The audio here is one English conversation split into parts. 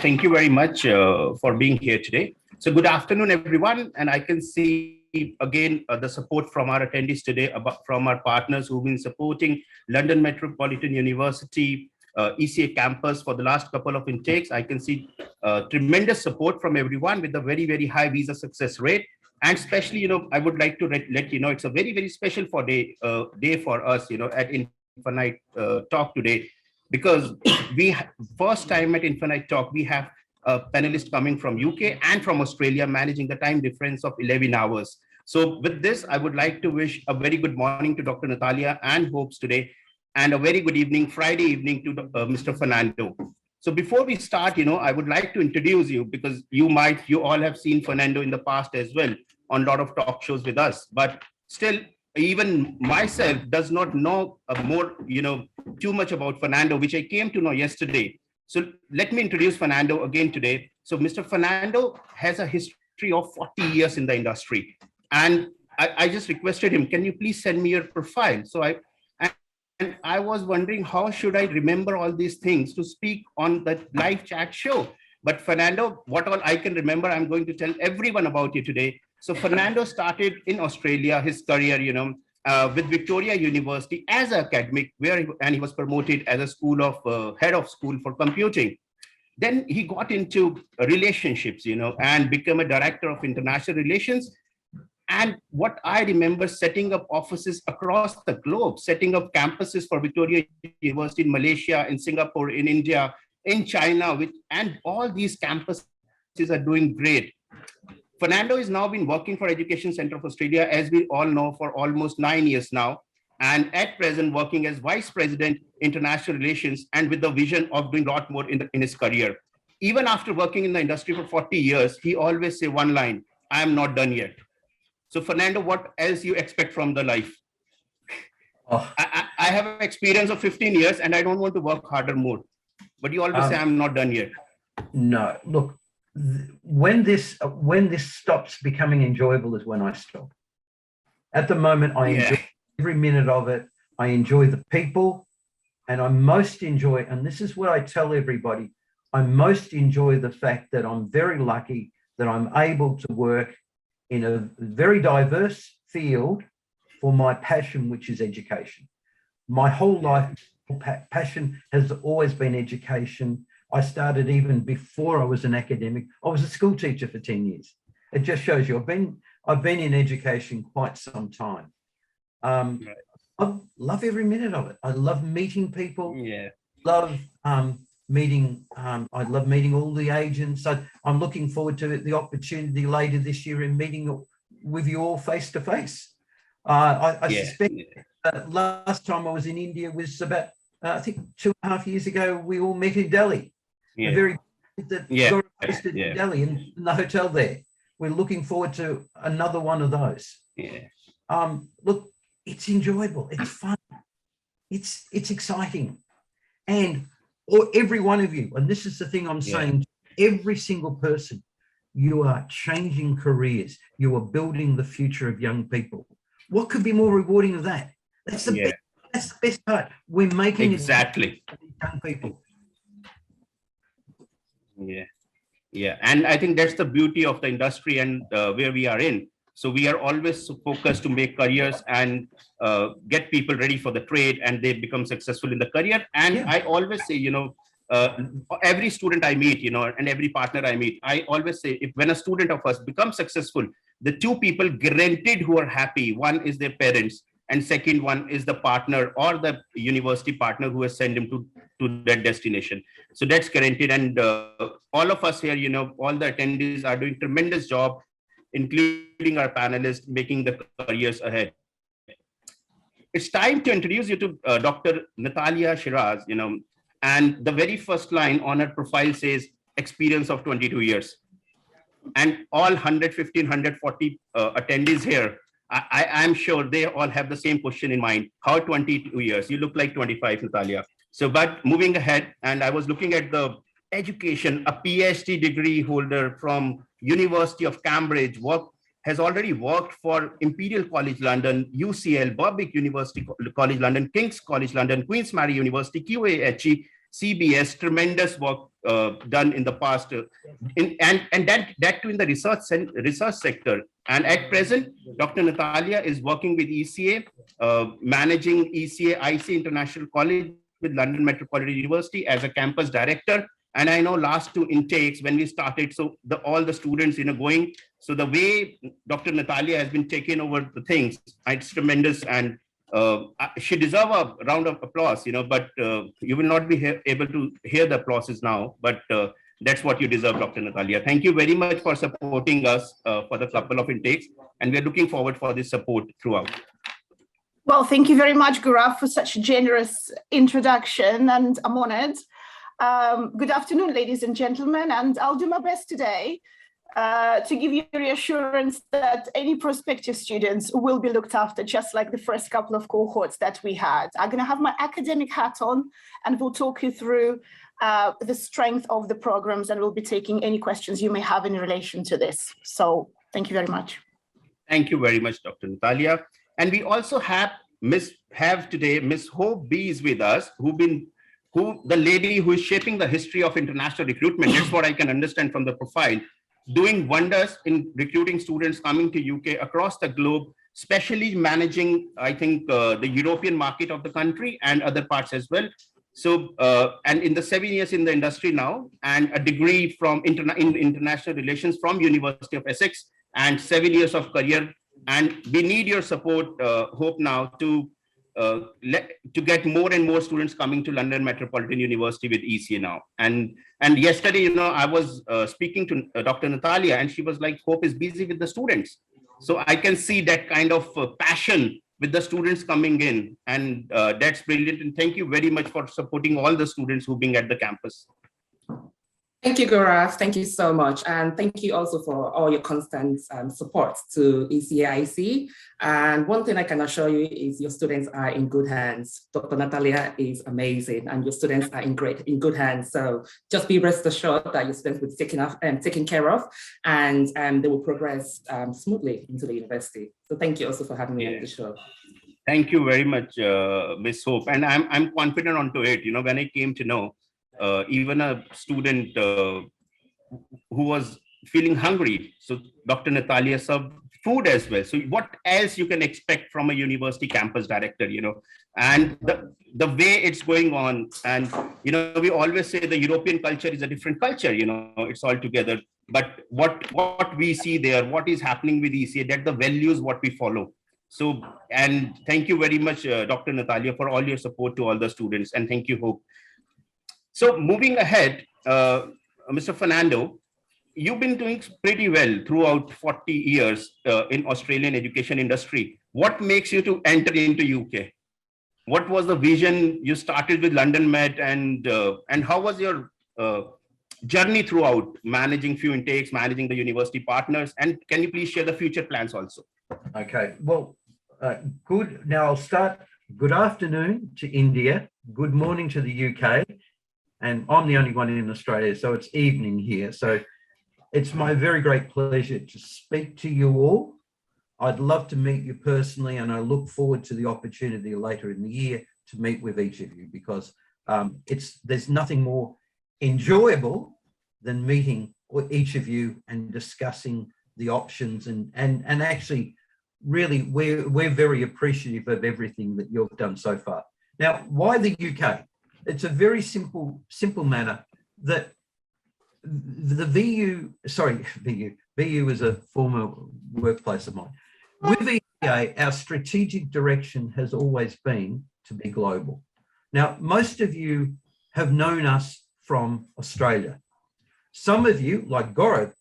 thank you very much for being here today. So good afternoon, everyone. And I can see again the support from our attendees today, from our partners who've been supporting London Metropolitan University ECA campus for the last couple of intakes. I can see tremendous support from everyone with a very, very high visa success rate. And especially, I would like to let you know, it's a very, very special day for us, at Infinite Talk today, because first time at Infinite Talk, we have a panelist coming from UK and from Australia, managing the time difference of 11 hours. So with this, I would like to wish a very good morning to Dr. Natalia and Hopes today, and a very good evening, Friday evening, to Mr. Fernando. So before we start, I would like to introduce you, because you all have seen Fernando in the past as well on a lot of talk shows with us, but still, even myself does not know too much about Fernando, which I came to know yesterday. So let me introduce Fernando again today. So Mr. Fernando has a history of 40 years in the industry. And I just requested him, can you please send me your profile? So I was wondering, how should I remember all these things to speak on the live chat show? But Fernando, what all I can remember, I'm going to tell everyone about you today. So Fernando started in Australia, his career, with Victoria University as an academic, and he was promoted as a head of school for computing. Then he got into relationships, and became a director of international relations. And what I remember, setting up offices across the globe, setting up campuses for Victoria University in Malaysia, in Singapore, in India, in China, and all these campuses are doing great. Fernando has now been working for Education Centre of Australia, as we all know, for almost 9 years now, and at present working as Vice President, International Relations, and with the vision of doing a lot more in his career. Even after working in the industry for 40 years, he always say one line, I am not done yet. So Fernando, what else you expect from the life? Oh. I have an experience of 15 years and I don't want to work harder more, but you always say I'm not done yet. No, look, when this stops becoming enjoyable is when I stop. At the moment, I enjoy every minute of it. I enjoy the people, and I most enjoy, and this is what I tell everybody, I most enjoy the fact that I'm very lucky that I'm able to work in a very diverse field for my passion, which is education. My whole life, passion has always been education. I started even before I was an academic. I was a school teacher for 10 years. It just shows you, I've been in education quite some time. I love every minute of it. I love meeting people. Yeah. I love meeting all the agents. So I'm looking forward to the opportunity later this year in meeting with you all face to face. I suspect last time I was in India was about, I think 2.5 years ago, we all met in Delhi. The very got hosted in Delhi in the hotel there. We're looking forward to another one of those. Look, it's enjoyable, it's fun, it's exciting, and every one of you, and this is the thing I'm saying, every single person, you are changing careers, you are building the future of young people. What could be more rewarding than that? That's the best part. We're making exactly young people. And I think that's the beauty of the industry and where we are in. So we are always focused to make careers and get people ready for the trade, and they become successful in the career. And I always say, every student I meet, and every partner I meet, I always say, when a student of us becomes successful, the two people guaranteed who are happy, one is their parents, and second one is the partner or the university partner who has sent him to that destination. So that's guaranteed. And all of us here, all the attendees are doing tremendous job, including our panelists, making the careers ahead. It's time to introduce you to Dr. Natalia Shiraz, and the very first line on her profile says experience of 22 years. And all 115, 140 attendees here, I'm sure they all have the same question in mind. How 22 years? You look like 25, Natalia. So, but moving ahead, and I was looking at the education, a PhD degree holder from University of Cambridge, has already worked for Imperial College London, UCL, Warwick University College London, King's College London, Queen's Mary University, QAHE, CBS, tremendous work done in the past, and that too in the research sector. And at present, Dr. Natalia is working with ECA, managing ECA IC International College with London Metropolitan University as a campus director. And I know last two intakes when we started, so all the students, going. So the way Dr. Natalia has been taking over the things, it's tremendous, and she deserves a round of applause, but you will not be able to hear the applauses now, but that's what you deserve, Dr. Natalia. Thank you very much for supporting us for the couple of intakes, and we're looking forward for this support throughout. Well, thank you very much, Gaurav, for such a generous introduction, and I'm honored. Good afternoon, ladies and gentlemen, and I'll do my best today to give you reassurance that any prospective students will be looked after, just like the first couple of cohorts that we had. I'm going to have my academic hat on, and we'll talk you through the strength of the programs, and we'll be taking any questions you may have in relation to this. So thank you very much. Thank you very much, Dr. Natalia. And we also have today Miss Hope B is with us, the lady who is shaping the history of international recruitment. That's what I can understand from the profile, doing wonders in recruiting students coming to UK across the globe, especially managing, I think, the European market of the country and other parts as well. So, and in the 7 years in the industry now, and a degree from in international relations from University of Essex, and 7 years of career. And we need your support, Hope, now to get more and more students coming to London Metropolitan University with ECA now. And yesterday, I was speaking to Dr. Natalia, and she was like, Hope is busy with the students. So I can see that kind of passion with the students coming in, and that's brilliant. And thank you very much for supporting all the students who've been at the campus. Thank you, Gaurav. Thank you so much. And thank you also for all your constant support to ECAIC. And one thing I can assure you is your students are in good hands. Dr. Natalia is amazing, and your students are in good hands. So just be rest assured that your students will be taken care of, and they will progress smoothly into the university. So thank you also for having me on the show. Thank you very much, Ms. Hope. And I'm confident onto it. When I came to know, even a student who was feeling hungry, so Dr. Natalia served food as well. So what else you can expect from a university campus director, and the way it's going on. And, we always say the European culture is a different culture, it's all together. But what we see there, what is happening with ECA, that the values, what we follow. So, and thank you very much, Dr. Natalia, for all your support to all the students. And thank you, Hope. So moving ahead, Mr. Fernando, you've been doing pretty well throughout 40 years in Australian education industry. What makes you to enter into UK? What was the vision? You started with London Met, and how was your journey throughout, managing few intakes, managing the university partners? And can you please share the future plans also? Okay, well, good. Now I'll start. Good afternoon to India. Good morning to the UK. And I'm the only one in Australia, so it's evening here. So it's my very great pleasure to speak to you all. I'd love to meet you personally, and I look forward to the opportunity later in the year to meet with each of you, because there's nothing more enjoyable than meeting each of you and discussing the options, and actually really we're very appreciative of everything that you've done so far. Now, why the UK? It's a very simple manner that the VU is a former workplace of mine. With ECA, our strategic direction has always been to be global. Now, most of you have known us from Australia. Some of you, like Gaurav,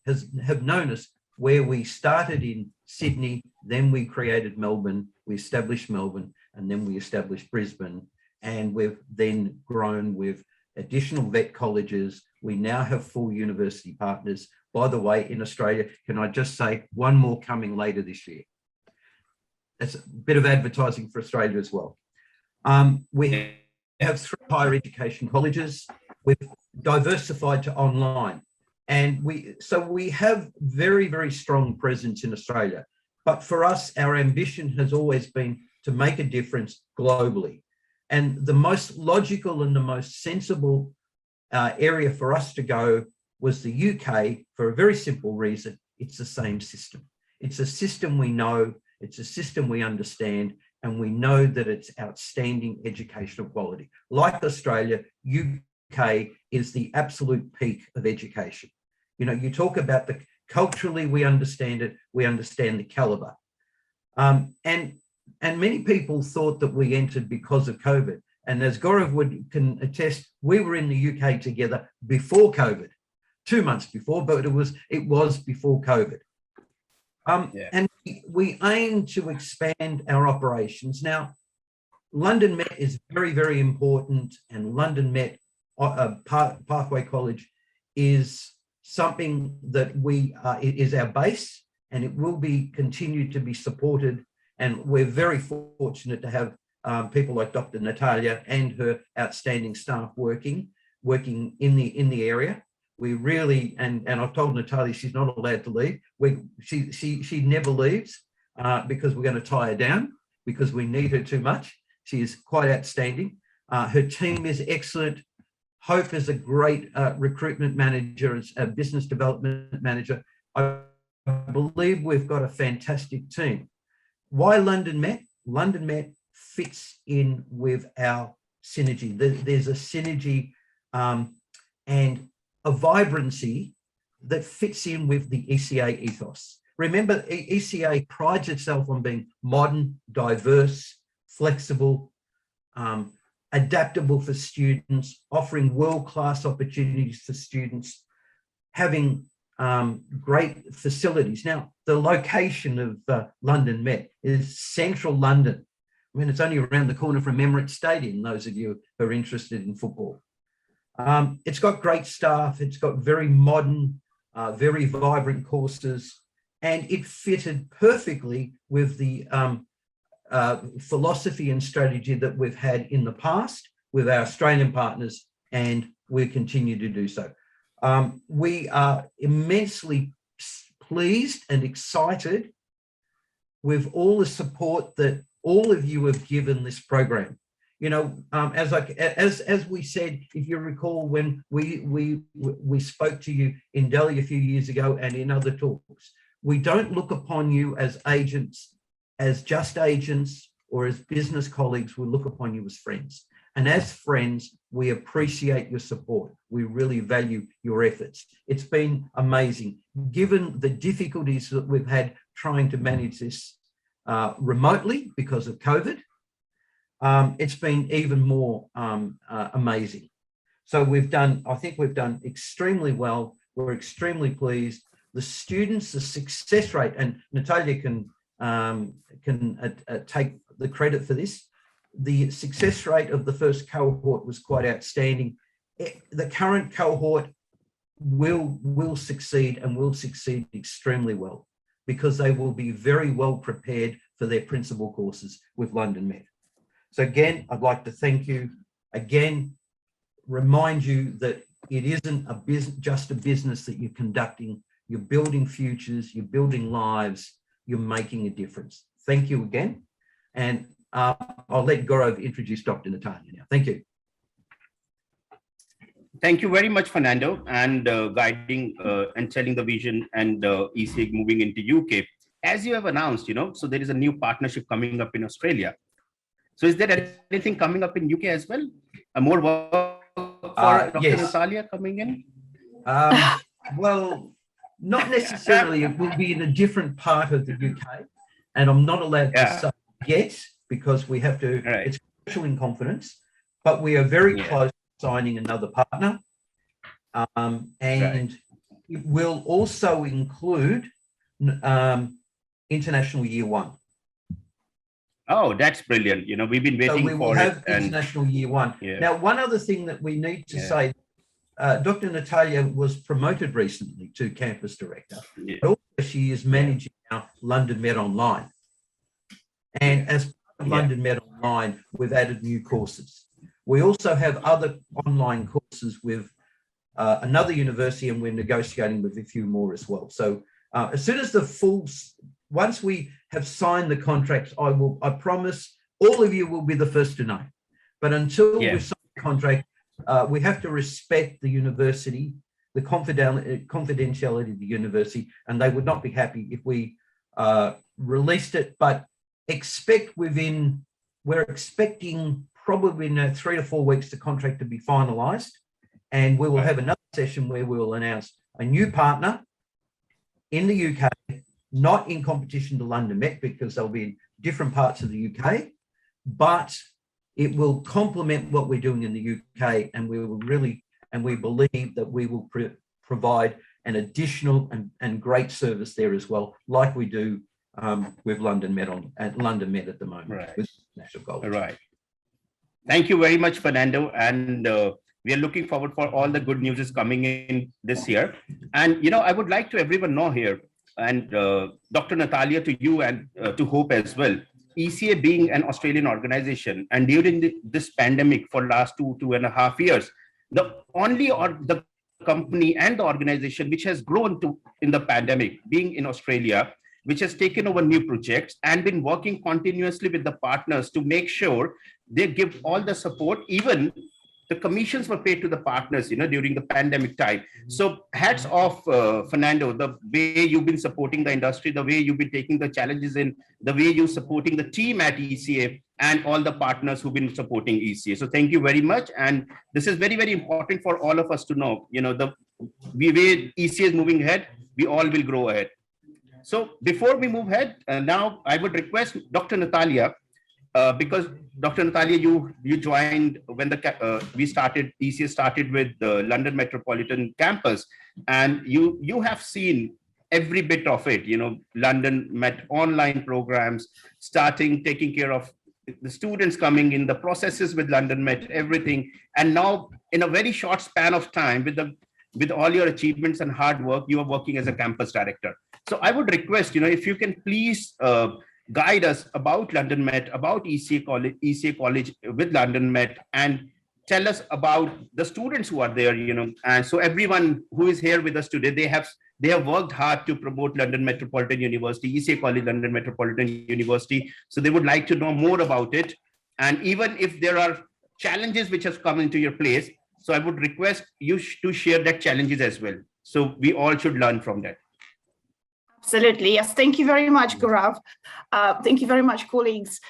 have known us where we started in Sydney, then we created Melbourne, we established Melbourne, and then we established Brisbane. And we've then grown with additional vet colleges. We now have full university partners. By the way, in Australia, can I just say one more coming later this year? That's a bit of advertising for Australia as well. We have 3 higher education colleges. We've diversified to online. And we have very, very strong presence in Australia. But for us, our ambition has always been to make a difference globally. And the most logical and the most sensible area for us to go was the UK, for a very simple reason. It's the same system. It's a system we know, it's a system we understand, and we know that it's outstanding educational quality. Like Australia, UK is the absolute peak of education. You know, you talk about the culturally, we understand it, we understand the caliber. And many people thought that we entered because of COVID. And as Gaurav can attest, we were in the UK together before COVID, 2 months before, but it was before COVID. And we aim to expand our operations. Now, London Met is very, very important, and London Met Pathway College is something that it is our base, and it will be continued to be supported. And we're very fortunate to have people like Dr. Natalia and her outstanding staff working in the area. We really, and I've told Natalia she's not allowed to leave. She never leaves because we're going to tie her down, because we need her too much. She is quite outstanding. Her team is excellent. Hope is a great recruitment manager, a business development manager. I believe we've got a fantastic team. Why London Met? London Met fits in with our synergy. There's a synergy and a vibrancy that fits in with the ECA ethos. Remember, ECA prides itself on being modern, diverse, flexible, adaptable for students, offering world-class opportunities for students, having great facilities. Now, the location of London Met is central London. I mean, it's only around the corner from Emirates Stadium, those of you who are interested in football. It's got great staff, it's got very modern, very vibrant courses, and it fitted perfectly with the philosophy and strategy that we've had in the past with our Australian partners, and we continue to do so. We are immensely pleased and excited with all the support that all of you have given this program. You know, as we said, if you recall, when we spoke to you in Delhi a few years ago and in other talks, we don't look upon you as agents, as just agents, or as business colleagues. We look upon you as friends. And as friends, we appreciate your support. We really value your efforts. It's been amazing. Given the difficulties that we've had trying to manage this remotely because of COVID, it's been even more amazing. So I think we've done extremely well. We're extremely pleased. The students, the success rate, and Natalia can take the credit for this. The success rate of the first cohort was quite outstanding. The current cohort will succeed, and will succeed extremely well, because they will be very well prepared for their principal courses with London Met. So again, I'd like to thank you. Again, remind you that it isn't a business, just a business that you're conducting. You're building futures, you're building lives, you're making a difference. Thank you again. And I'll let Gaurav introduce Dr. Natalia now. Thank you. Thank you very much, Fernando, and guiding and telling the vision and ECA moving into UK. As you have announced, so there is a new partnership coming up in Australia. So is there anything coming up in UK as well? More work for Dr. Yes. Natalia coming in? Well, not necessarily. It will be in a different part of the UK, and I'm not allowed to say yet, because we have to, it's commercial in confidence, but we are very close to signing another partner. And it will also include International Year 1. Oh, that's brilliant. We've been waiting for it. So we will have International Year 1. Yeah. Now, one other thing that we need to say, Dr. Natalia was promoted recently to campus director. Yeah. But also she is managing our London Met Online. And as part of London Met Online, we've added new courses. We also have other online courses with another university, and we're negotiating with a few more as well. So as soon as once we have signed the contracts, I promise all of you will be the first to know. But until Yeah. we sign the contract, we have to respect the university, the confidentiality of the university, and they would not be happy if we released it. But we're expecting probably in 3 to 4 weeks the contract to be finalised, and we will have another session where we will announce a new partner in the UK, not in competition to London Met, because they'll be in different parts of the UK, but it will complement what we're doing in the UK, and we believe that we will provide an additional and great service there as well, like we do with London Met at the moment, Right. with National College. Right. Thank you very much, Fernando. And we are looking forward for all the good news is coming in this year. And, I would like to everyone know here, and Dr. Natalia, to you and to Hope as well, ECA being an Australian organization, and during this pandemic for last 2.5 years, the company and the organization which has grown in the pandemic, being in Australia, which has taken over new projects and been working continuously with the partners to make sure they give all the support. Even the commissions were paid to the partners, during the pandemic time. So hats off, Fernando, the way you've been supporting the industry, the way you've been taking the challenges in, the way you're supporting the team at ECA and all the partners who've been supporting ECA. So thank you very much. And this is very, very important for all of us to know, the way ECA is moving ahead, we all will grow ahead. So before we move ahead, now I would request Dr. Natalia, because Dr. Natalia, you joined when ECA started with the London Metropolitan Campus, and you have seen every bit of it, London Met online programs, taking care of the students coming in, the processes with London Met, everything. And now in a very short span of time, with all your achievements and hard work, you are working as a campus director. So I would request, if you can please guide us about London Met, about ECA College with London Met, and tell us about the students who are there, and so everyone who is here with us today, they have worked hard to promote London Metropolitan University, ECA College, London Metropolitan University. So they would like to know more about it. And even if there are challenges which have come into your place, so I would request you to share that challenges as well. So we all should learn from that. Absolutely. Yes. Thank you very much, Gaurav. Thank you very much, colleagues.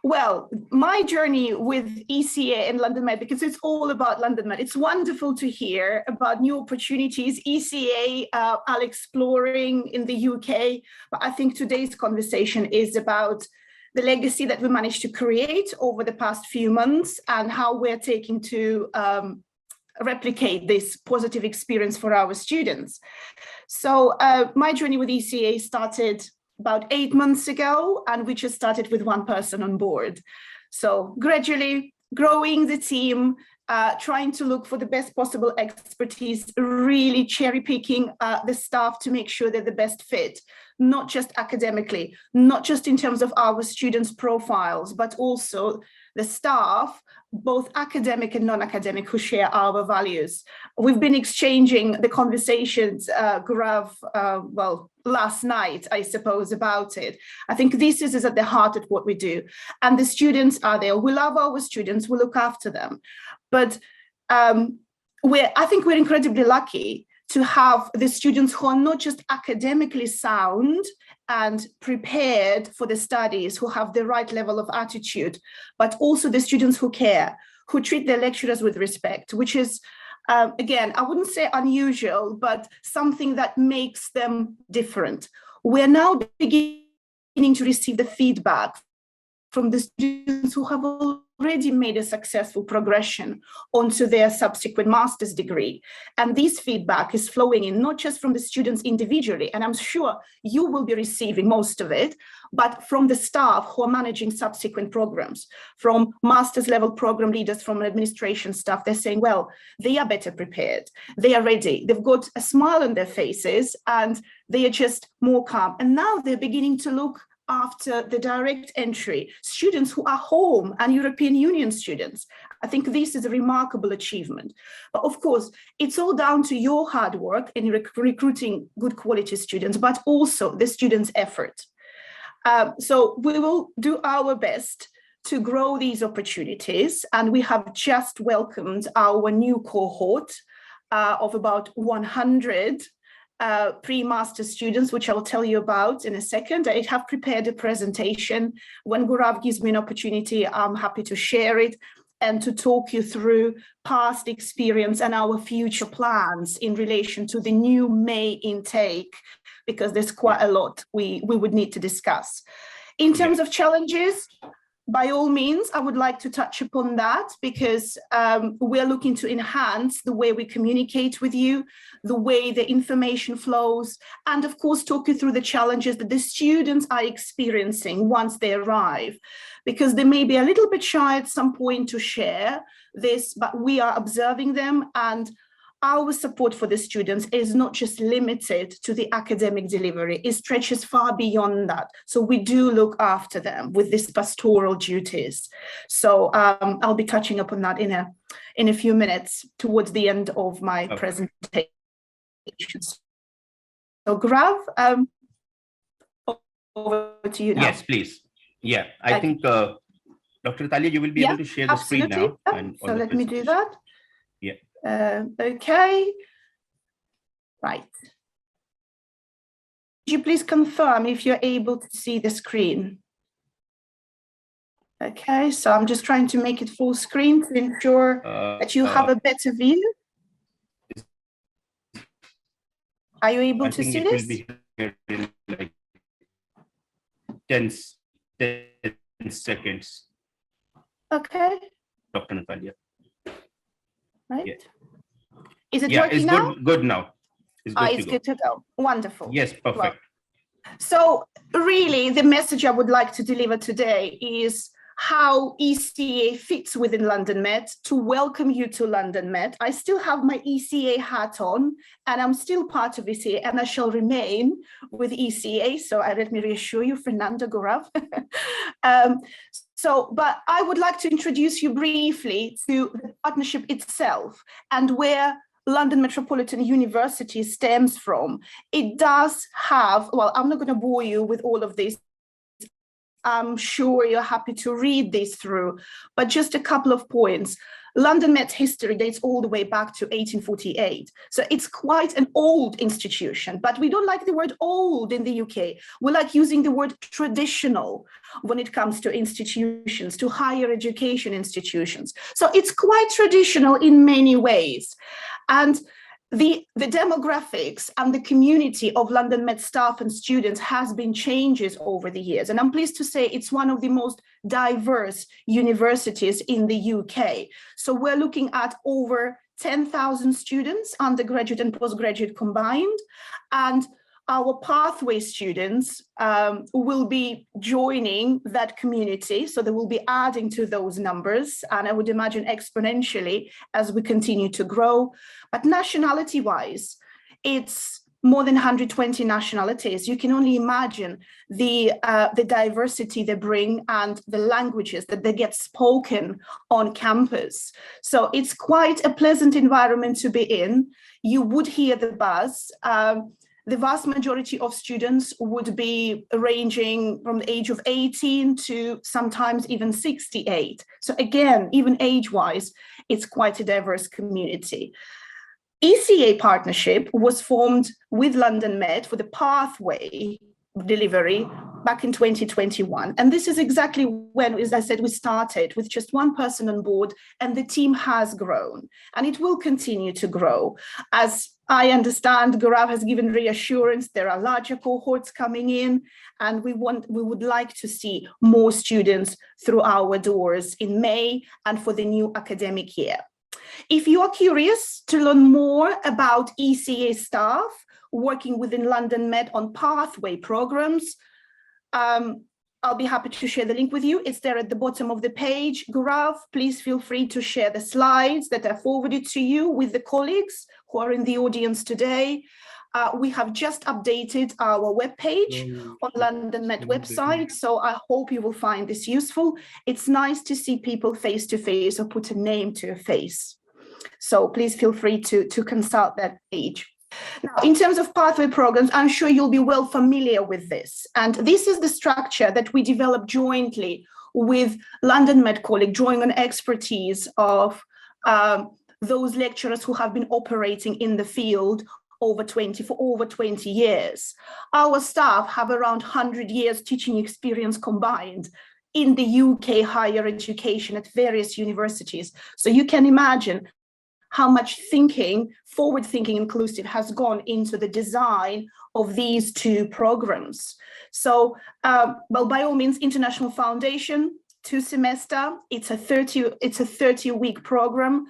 Well, my journey with ECA and London Met, because it's all about London Met. It's wonderful to hear about new opportunities ECA are exploring in the UK. But I think today's conversation is about the legacy that we managed to create over the past few months and how we're taking to replicate this positive experience for our students. So my journey with ECA started about 8 months ago, and we just started with one person on board. So gradually growing the team, trying to look for the best possible expertise, really cherry picking the staff to make sure they're the best fit, not just academically, not just in terms of our students' profiles, but also the staff, both academic and non-academic, who share our values. We've been exchanging the conversations, Gaurav, last night, I suppose, about it. I think this is at the heart of what we do. And the students are there. We love our students, we look after them. But I think we're incredibly lucky to have the students who are not just academically sound and prepared for the studies, who have the right level of attitude, but also the students who care, who treat their lecturers with respect, which is, again, I wouldn't say unusual, but something that makes them different. We're now beginning to receive the feedback from the students who have already made a successful progression onto their subsequent master's degree. And this feedback is flowing in not just from the students individually, and I'm sure you will be receiving most of it, but from the staff who are managing subsequent programs, from master's level program leaders, from administration staff. They're saying, well, they are better prepared, they are ready, they've got a smile on their faces, and they are just more calm. And now they're beginning to look after the direct entry students who are home and European Union students. I think this is a remarkable achievement. But of course, it's all down to your hard work in recruiting good quality students, but also the students' effort. So we will do our best to grow these opportunities. And we have just welcomed our new cohort of about 100 pre-master students, which I'll tell you about in a second. I have prepared a presentation. When Gaurav gives me an opportunity, I'm happy to share it and to talk you through past experience and our future plans in relation to the new May intake, because there's quite a lot we would need to discuss. In terms of challenges, by all means, I would like to touch upon that, because we're looking to enhance the way we communicate with you, the way the information flows, and of course, talk you through the challenges that the students are experiencing once they arrive, because they may be a little bit shy at some point to share this, but we are observing them, and our support for the students is not just limited to the academic delivery, it stretches far beyond that. So we do look after them with these pastoral duties. So I'll be touching upon that in a few minutes towards the end of my presentation. So Gaurav, over to you now. Yes, please. Yeah, I think Dr. Talia, you will be able to share the screen now. And so let me do that. Yeah. Okay. Right. Could you please confirm if you're able to see the screen? Okay, so I'm just trying to make it full screen to ensure that you have a better view. Are you able to see this? Will be here in like 10 seconds. Okay. Dr. Natalia. Right. Yeah. Is it working now? Good now. It's good to go. Wonderful. Yes, perfect. Well, so really, the message I would like to deliver today is how ECA fits within London Met, to welcome you to London Met. I still have my ECA hat on, and I'm still part of ECA, and I shall remain with ECA. So let me reassure you, Fernando, Gaurav. But I would like to introduce you briefly to the partnership itself and where London Metropolitan University stems from. It does have, well, I'm not going to bore you with all of this. I'm sure you're happy to read this through, but just a couple of points. London Met's history dates all the way back to 1848. So it's quite an old institution, but we don't like the word old in the UK. We like using the word traditional when it comes to institutions, to higher education institutions. So it's quite traditional in many ways. And the demographics and the community of London Met staff and students has been changes over the years. And I'm pleased to say it's one of the most diverse universities in the UK. So we're looking at over 10,000 students, undergraduate and postgraduate combined. And our pathway students will be joining that community. So they will be adding to those numbers. And I would imagine exponentially as we continue to grow. But nationality-wise, it's more than 120 nationalities. You can only imagine the diversity they bring and the languages that they get spoken on campus. So it's quite a pleasant environment to be in. You would hear the buzz. The vast majority of students would be ranging from the age of 18 to sometimes even 68. So again, even age-wise, it's quite a diverse community. ECA partnership was formed with London Met for the pathway delivery back in 2021. And this is exactly when, as I said, we started with just one person on board, and the team has grown and it will continue to grow. As I understand, Gaurav has given reassurance, there are larger cohorts coming in, and we would like to see more students through our doors in May and for the new academic year. If you are curious to learn more about ECA staff working within London Met on pathway programs, I'll be happy to share the link with you. It's there at the bottom of the page. Gaurav, please feel free to share the slides that I forwarded to you with the colleagues who are in the audience today. We have just updated our webpage on London Met website, so I hope you will find this useful. It's nice to see people face to face or put a name to a face. So please feel free to consult that page. Now, in terms of pathway programs, I'm sure you'll be well familiar with this. And this is the structure that we developed jointly with London Met colleague, drawing on expertise of those lecturers who have been operating in the field for over 20 years. Our staff have around 100 years teaching experience combined in the UK higher education at various universities. So you can imagine how much forward thinking inclusive has gone into the design of these two programs. So, well, by all means, International Foundation, 2 semester, it's a 30-week program.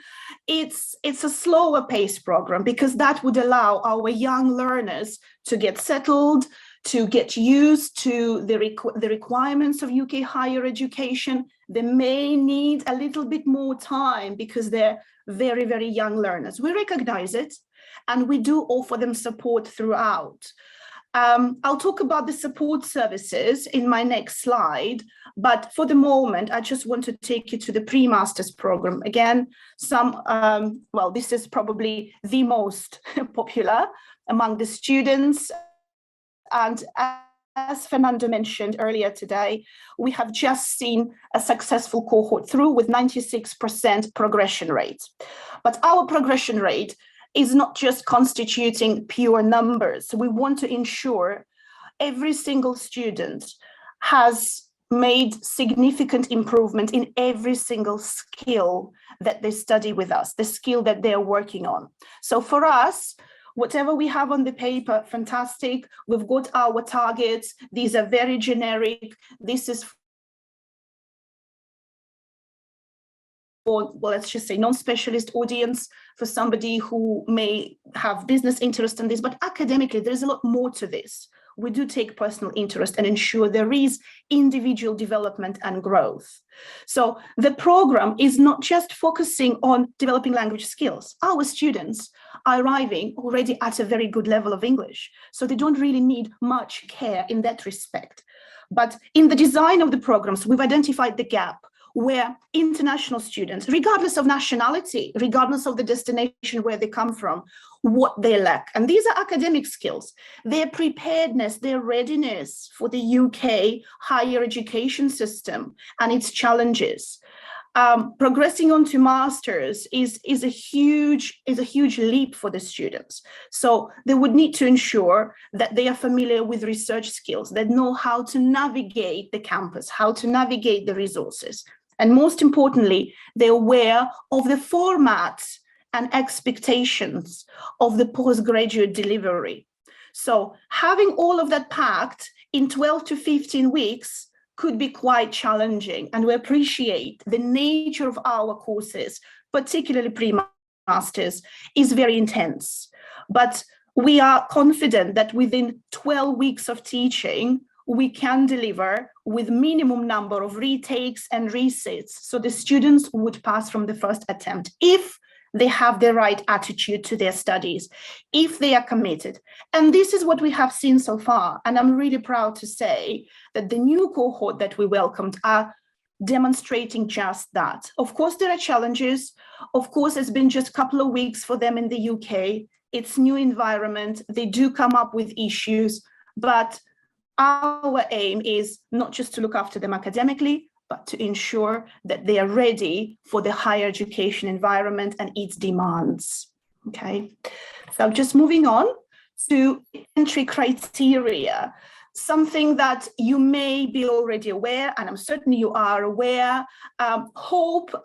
It's a slower pace program because that would allow our young learners to get settled, to get used to the requirements of UK higher education. They may need a little bit more time because they're very, very young learners. We recognize it, and we do offer them support throughout. I'll talk about the support services in my next slide, but for the moment, I just want to take you to the pre-master's program. Again, well, this is probably the most popular among the students. And as Fernando mentioned earlier today, we have just seen a successful cohort through with 96% progression rate. But our progression rate is not just constituting pure numbers. We want to ensure every single student has made significant improvement in every single skill that they study with us, the skill that they're working on. So for us, whatever we have on the paper, fantastic. We've got our targets. These are very generic. This is for, well, let's just say non-specialist audience, for somebody who may have business interest in this, but academically, there's a lot more to this. We do take personal interest and ensure there is individual development and growth. So the program is not just focusing on developing language skills. Our students are arriving already at a very good level of English, so they don't really need much care in that respect. But in the design of the programs, we've identified the gap where international students, regardless of nationality, regardless of the destination where they come from, what they lack. And these are academic skills, their preparedness, their readiness for the UK higher education system and its challenges. Progressing on to masters is a huge leap for the students. So they would need to ensure that they are familiar with research skills, that know how to navigate the campus, how to navigate the resources. And most importantly, they're aware of the formats and expectations of the postgraduate delivery. So having all of that packed in 12 to 15 weeks could be quite challenging, and we appreciate the nature of our courses, particularly pre-masters, is very intense. But we are confident that within 12 weeks of teaching, we can deliver with minimum number of retakes and resits, so the students would pass from the first attempt if they have the right attitude to their studies, if they are committed. And this is what we have seen so far. And I'm really proud to say that the new cohort that we welcomed are demonstrating just that. Of course, there are challenges. Of course, it's been just a couple of weeks for them in the UK. It's new environment. They do come up with issues, but our aim is not just to look after them academically, but to ensure that they are ready for the higher education environment and its demands. Okay, so just moving on to entry criteria, something that you may be already aware, and I'm certain you are aware. Hope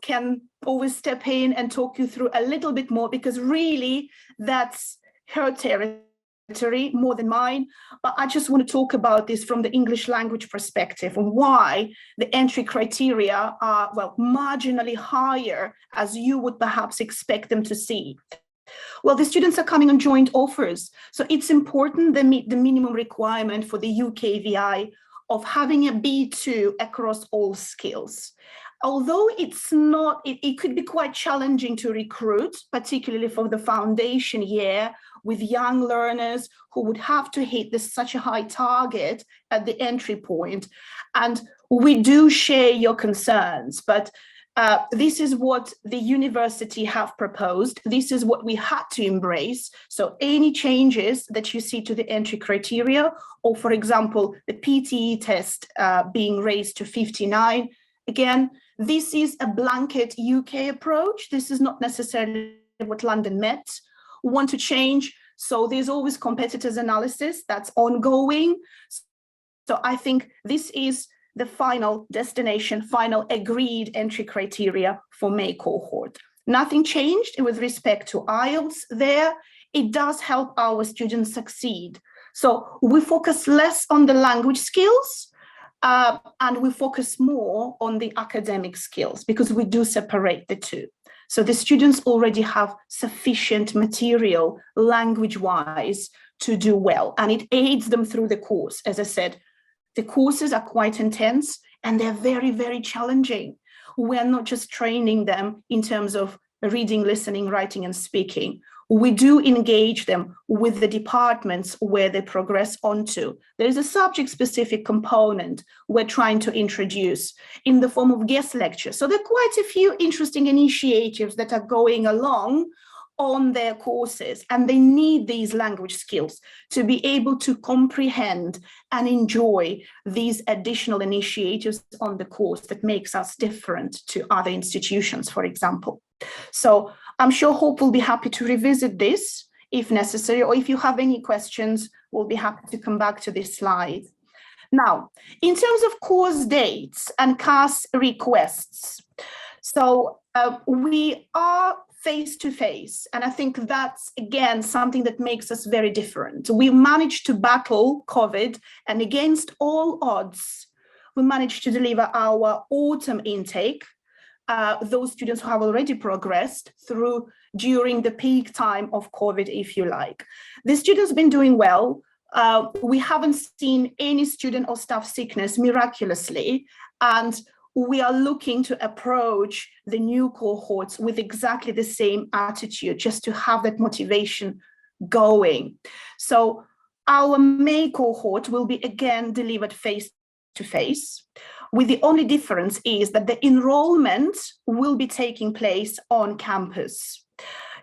can always step in and talk you through a little bit more, because really that's her territory more than mine, but I just want to talk about this from the English language perspective and why the entry criteria are, well, marginally higher as you would perhaps expect them to see. Well, the students are coming on joint offers, so it's important they meet the minimum requirement for the UKVI of having a B2 across all skills. Although it's not, it could be quite challenging to recruit, particularly for the foundation year, with young learners who would have to hit such a high target at the entry point. And we do share your concerns, but This is what the university have proposed. This is what we had to embrace. So any changes that you see to the entry criteria, or for example, the PTE test being raised to 59, again, this is a blanket UK approach. This is not necessarily what London Met want to change. So there's always competitors analysis that's ongoing. So I think this is the final destination, final agreed entry criteria for May cohort. Nothing changed with respect to Ielts there. It does help our students succeed. So we focus less on the language skills and we focus more on the academic skills because we do separate the two. So the students already have sufficient material language-wise to do well, and it aids them through the course. As I said, the courses are quite intense and they're very, very challenging. We're not just training them in terms of reading, listening, writing, and speaking. We do engage them with the departments where they progress onto. There is a subject-specific component we're trying to introduce in the form of guest lectures. So there are quite a few interesting initiatives that are going along on their courses, and they need these language skills to be able to comprehend and enjoy these additional initiatives on the course that makes us different to other institutions, for example. So I'm sure Hope will be happy to revisit this if necessary, or if you have any questions, we'll be happy to come back to this slide. Now, in terms of course dates and CAS requests, so we are face-to-face, and I think that's, again, something that makes us very different. We managed to battle COVID, and against all odds, we managed to deliver our autumn intake, those students who have already progressed through during the peak time of COVID, if you like. The students have been doing well. We haven't seen any student or staff sickness miraculously, and we are looking to approach the new cohorts with exactly the same attitude, just to have that motivation going. So our May cohort will be again delivered face-to-face, with the only difference is that the enrollment will be taking place on campus.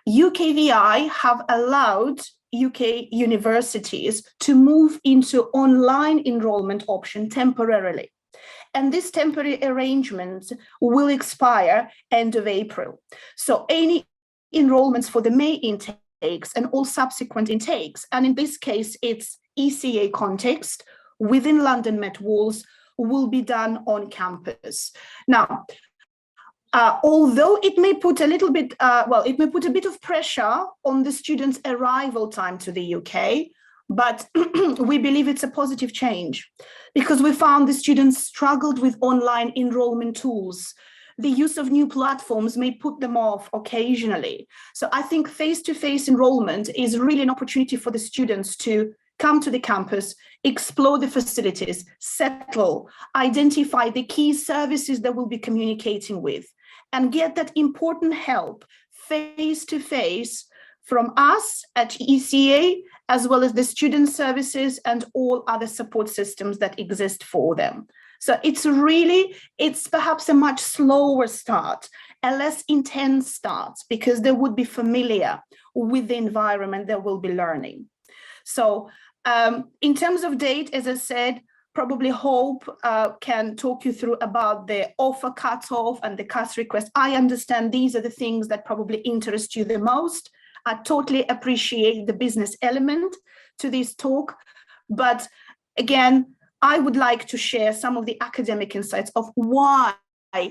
UKVI have allowed UK universities to move into online enrollment option temporarily. And this temporary arrangement will expire end of April. So any enrollments for the May intakes and all subsequent intakes, and in this case, it's ECA context within London Met walls, will be done on campus. Now, although it may put a little bit, it may put a bit of pressure on the students' arrival time to the UK, but we believe it's a positive change because we found the students struggled with online enrollment tools. The use of new platforms may put them off occasionally. So I think face-to-face enrollment is really an opportunity for the students to come to the campus, explore the facilities, settle, identify the key services that we'll be communicating with, and get that important help face-to-face from us at ECA, as well as the student services and all other support systems that exist for them. So it's perhaps a much slower start, a less intense start, because they would be familiar with the environment they will be learning. So in terms of date, as I said, probably Hope can talk you through about the offer cutoff and the CAS request. I understand these are the things that probably interest you the most. I totally appreciate the business element to this talk, but again, I would like to share some of the academic insights of why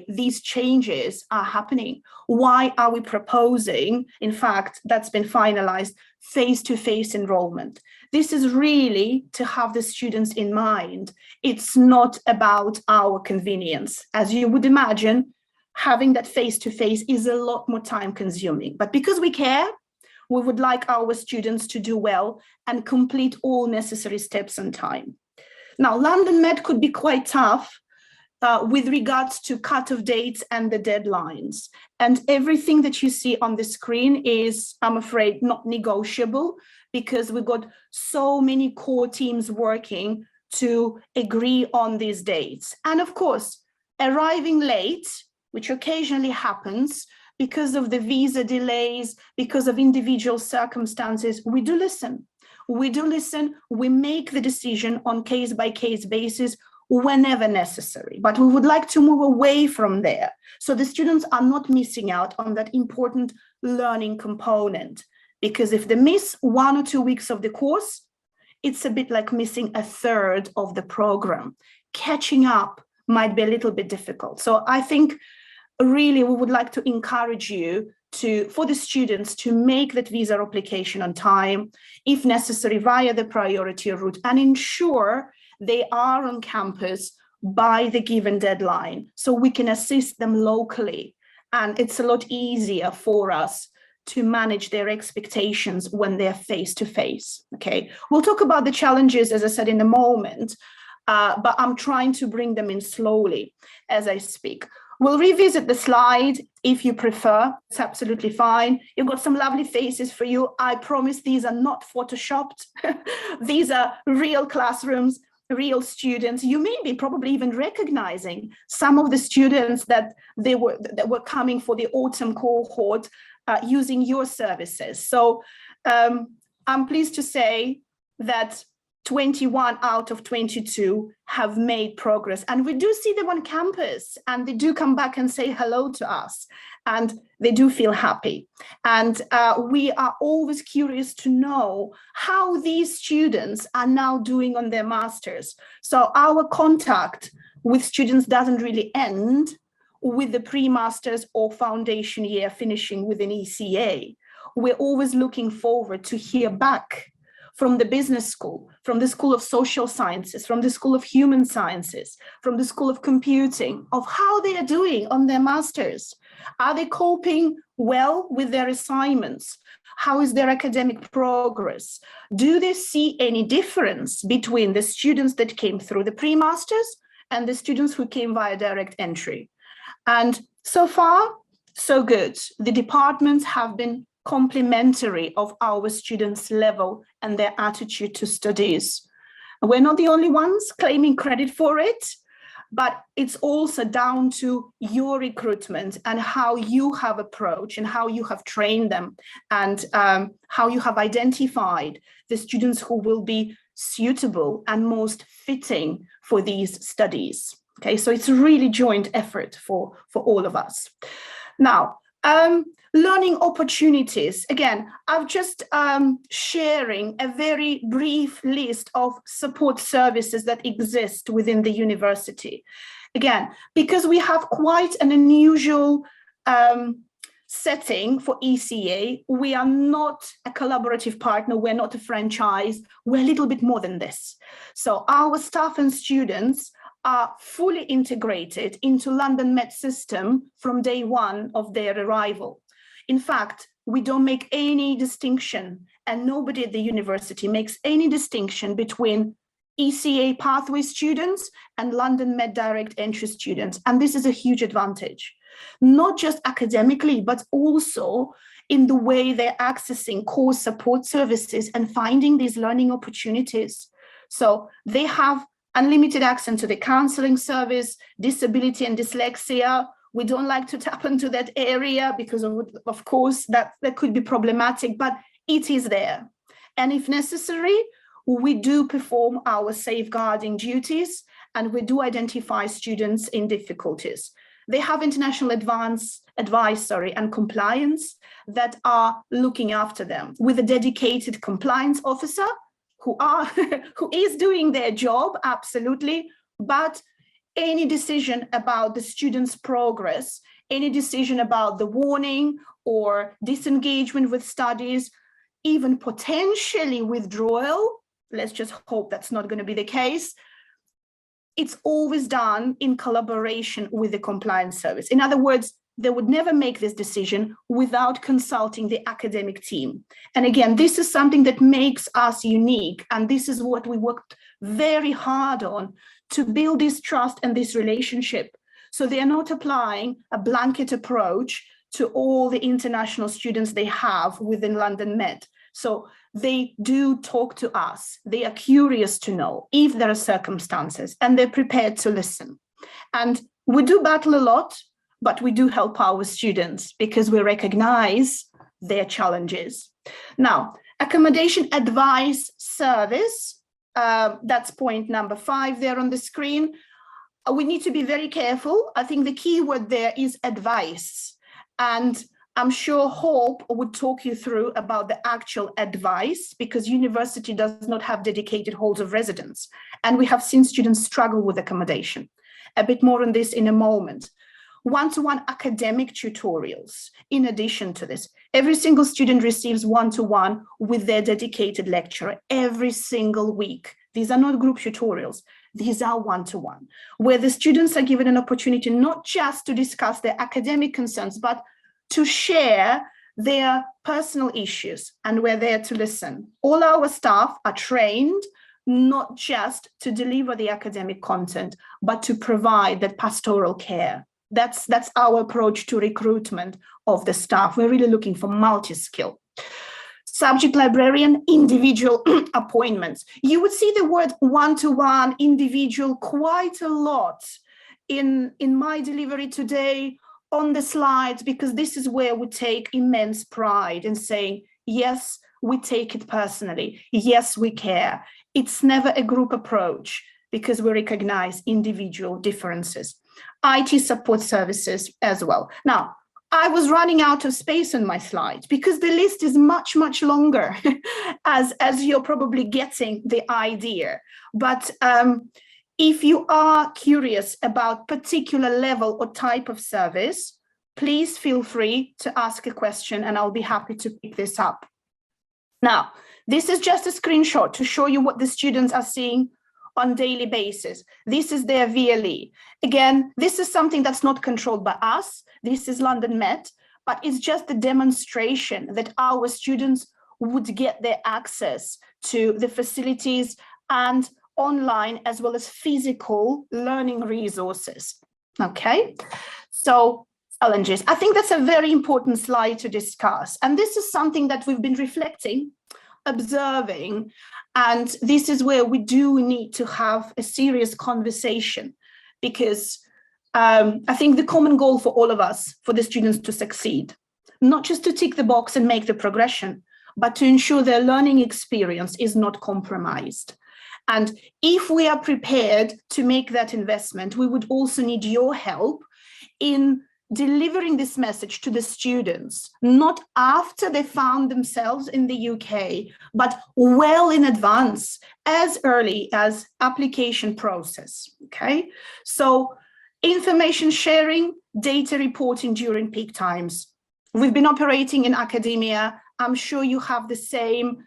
these changes are happening. Why are we proposing, in fact, that's been finalized, face-to-face enrollment? This is really to have the students in mind. It's not about our convenience. As you would imagine, having that face-to-face is a lot more time consuming, but because we care, we would like our students to do well and complete all necessary steps on time. Now, London Met could be quite tough with regards to cut-off dates and the deadlines. And everything that you see on the screen is, I'm afraid, not negotiable because we've got so many core teams working to agree on these dates. And of course, arriving late, which occasionally happens because of the visa delays, because of individual circumstances, we do listen. We do listen, we make the decision on case-by-case basis whenever necessary, but we would like to move away from there. So the students are not missing out on that important learning component, because if they miss 1 or 2 weeks of the course, it's a bit like missing a third of the program. Catching up might be a little bit difficult. So I think really we would like to encourage you for the students to make that visa application on time, if necessary via the priority route, and ensure they are on campus by the given deadline so we can assist them locally. And it's a lot easier for us to manage their expectations when they're face-to-face, okay? We'll talk about the challenges, as I said, in a moment, but I'm trying to bring them in slowly as I speak. We'll revisit the slide if you prefer. It's absolutely fine. You've got some lovely faces for you. I promise these are not photoshopped. These are real classrooms, real students. You may be probably even recognizing some of the students that were coming for the autumn cohort using your services. So I'm pleased to say that 21 out of 22 have made progress, and we do see them on campus, and they do come back and say hello to us, and they do feel happy. And we are always curious to know how these students are now doing on their masters. So our contact with students doesn't really end with the pre-masters or foundation year finishing with an ECA. We're always looking forward to hear back from the business school, from the School of Social Sciences, from the School of Human Sciences, from the School of Computing, of how they are doing on their masters. Are they coping well with their assignments? How is their academic progress? Do they see any difference between the students that came through the pre-masters and the students who came via direct entry? And so far, so good. The departments have been complementary of our students' level and their attitude to studies. We're not the only ones claiming credit for it, but it's also down to your recruitment and how you have approached and how you have trained them, and how you have identified the students who will be suitable and most fitting for these studies. Okay, so it's a really joint effort for all of us. Now, learning opportunities. Again, I'm just sharing a very brief list of support services that exist within the university. Again, because we have quite an unusual setting for ECA, we are not a collaborative partner, we're not a franchise, we're a little bit more than this. So our staff and students are fully integrated into London Met system from day one of their arrival. In fact, we don't make any distinction, and nobody at the university makes any distinction between ECA pathway students and London Met direct entry students. And this is a huge advantage, not just academically, but also in the way they're accessing core support services and finding these learning opportunities. So they have unlimited access to the counseling service, disability and dyslexia. We don't like to tap into that area because of course that could be problematic, but it is there. And if necessary, we do perform our safeguarding duties and we do identify students in difficulties. They have international advice and compliance that are looking after them with a dedicated compliance officer who is doing their job, absolutely, but any decision about the student's progress, any decision about the warning or disengagement with studies, even potentially withdrawal, let's just hope that's not going to be the case, it's always done in collaboration with the compliance service. In other words, they would never make this decision without consulting the academic team. And again, this is something that makes us unique. And this is what we worked very hard on, to build this trust and this relationship. So they are not applying a blanket approach to all the international students they have within London Met. So they do talk to us. They are curious to know if there are circumstances, and they're prepared to listen. And we do battle a lot but we do help our students because we recognize their challenges. Now, accommodation advice service, that's point number 5 there on the screen. We need to be very careful. I think the key word there is advice. And I'm sure Hope would talk you through about the actual advice, because university does not have dedicated halls of residence. And we have seen students struggle with accommodation. A bit more on this in a moment. One-to-one academic tutorials. In addition to this, every single student receives one-to-one with their dedicated lecturer every single week. These are not group tutorials. These are one-to-one, where the students are given an opportunity not just to discuss their academic concerns, but to share their personal issues, and we're there to listen. All our staff are trained not just to deliver the academic content, but to provide that pastoral care. That's our approach to recruitment of the staff. We're really looking for multi-skill. Subject librarian, individual appointments. You would see the word one-to-one, individual quite a lot in my delivery today on the slides, because this is where we take immense pride in saying, yes, we take it personally. Yes, we care. It's never a group approach because we recognize individual differences. IT support services as well. Now, I was running out of space on my slide because the list is much, much longer as you're probably getting the idea. But if you are curious about particular level or type of service, please feel free to ask a question and I'll be happy to pick this up. Now, this is just a screenshot to show you what the students are seeing on daily basis. This is their VLE. Again, this is something that's not controlled by us. This is London Met, but it's just a demonstration that our students would get their access to the facilities and online as well as physical learning resources. Okay, so challenges. I think that's a very important slide to discuss. And this is something that we've been reflecting, observing, and this is where we do need to have a serious conversation, because I think the common goal for all of us, for the students to succeed, not just to tick the box and make the progression, but to ensure their learning experience is not compromised. And if we are prepared to make that investment, we would also need your help in delivering this message to the students, not after they found themselves in the UK, but well in advance, as early as application process, okay? So information sharing, data reporting during peak times. We've been operating in academia. I'm sure you have the same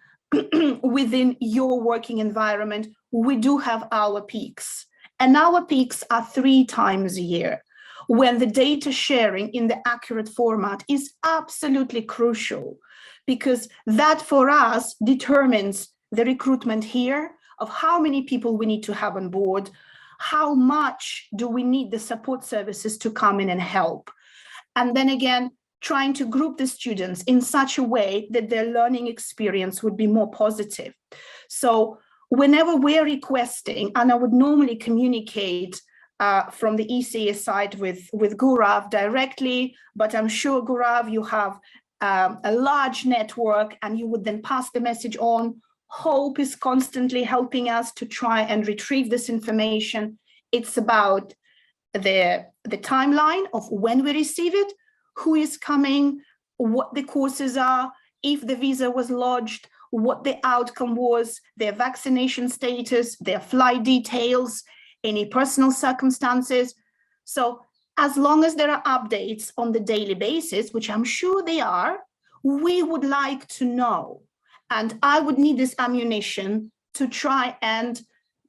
within your working environment. We do have our peaks, and our peaks are 3 times a year, when the data sharing in the accurate format is absolutely crucial, because that for us determines the recruitment here of how many people we need to have on board, how much do we need the support services to come in and help. And then again, trying to group the students in such a way that their learning experience would be more positive. So whenever we're requesting, and I would normally communicate from the ECA side with Gaurav directly, but I'm sure, Gaurav, you have a large network and you would then pass the message on. Hope is constantly helping us to try and retrieve this information. It's about the timeline of when we receive it, who is coming, what the courses are, if the visa was lodged, what the outcome was, their vaccination status, their flight details, any personal circumstances. So as long as there are updates on the daily basis, which I'm sure they are, we would like to know. And I would need this ammunition to try and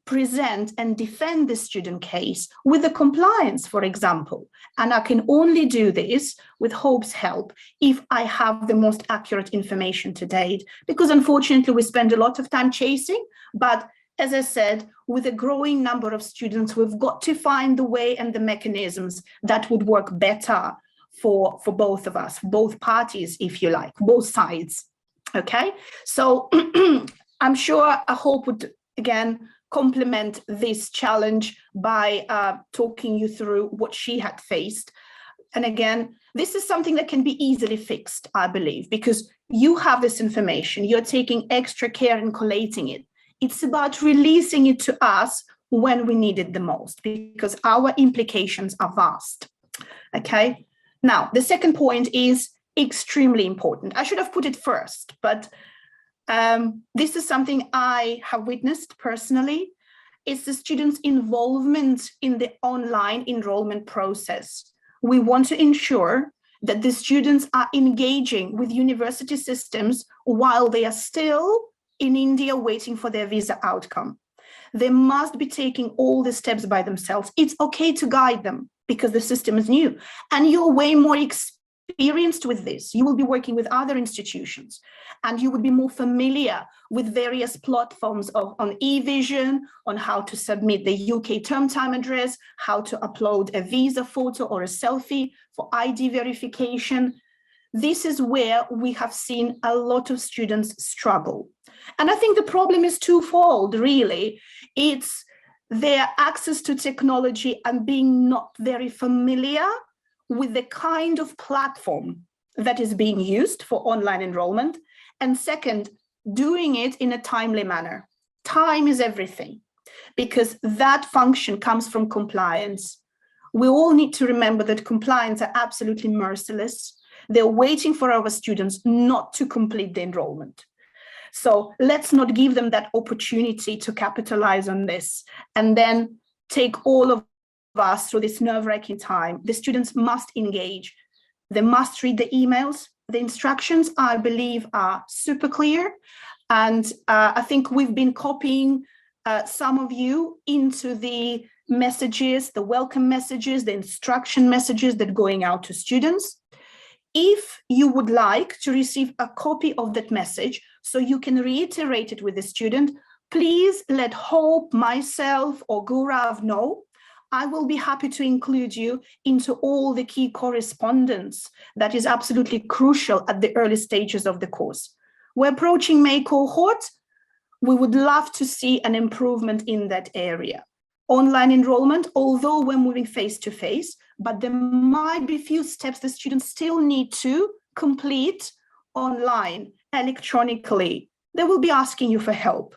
present and defend the student case with the compliance, for example. And I can only do this with Hope's help if I have the most accurate information to date, because unfortunately we spend a lot of time chasing, but as I said, with a growing number of students, we've got to find the way and the mechanisms that would work better for both of us, both parties, if you like, both sides. Okay, so I'm sure Hope would, again, complement this challenge by talking you through what she had faced. And again, this is something that can be easily fixed, I believe, because you have this information, you're taking extra care in collating it. It's about releasing it to us when we need it the most, because our implications are vast. Okay. Now, the second point is extremely important. I should have put it first, but this is something I have witnessed personally. It's the students' involvement in the online enrollment process. We want to ensure that the students are engaging with university systems while they are still in India waiting for their visa outcome. They must be taking all the steps by themselves. It's okay to guide them because the system is new and you're way more experienced with this. You will be working with other institutions and you would be more familiar with various platforms on eVision, on how to submit the UK term time address, how to upload a visa photo or a selfie for ID verification. This is where we have seen a lot of students struggle. And I think the problem is twofold, really. It's their access to technology and being not very familiar with the kind of platform that is being used for online enrollment. And second, doing it in a timely manner. Time is everything, because that function comes from compliance. We all need to remember that compliance are absolutely merciless. They're waiting for our students not to complete the enrollment. So let's not give them that opportunity to capitalize on this and then take all of us through this nerve-wracking time. The students must engage. They must read the emails. The instructions, I believe, are super clear. And I think we've been copying some of you into the messages, the welcome messages, the instruction messages that are going out to students. If you would like to receive a copy of that message so you can reiterate it with the student, please let Hope, myself, or Gaurav know. I will be happy to include you into all the key correspondence that is absolutely crucial at the early stages of the course. We're approaching May cohort. We would love to see an improvement in that area. Online enrollment, although we're moving face-to-face, but there might be a few steps the students still need to complete online, electronically. They will be asking you for help.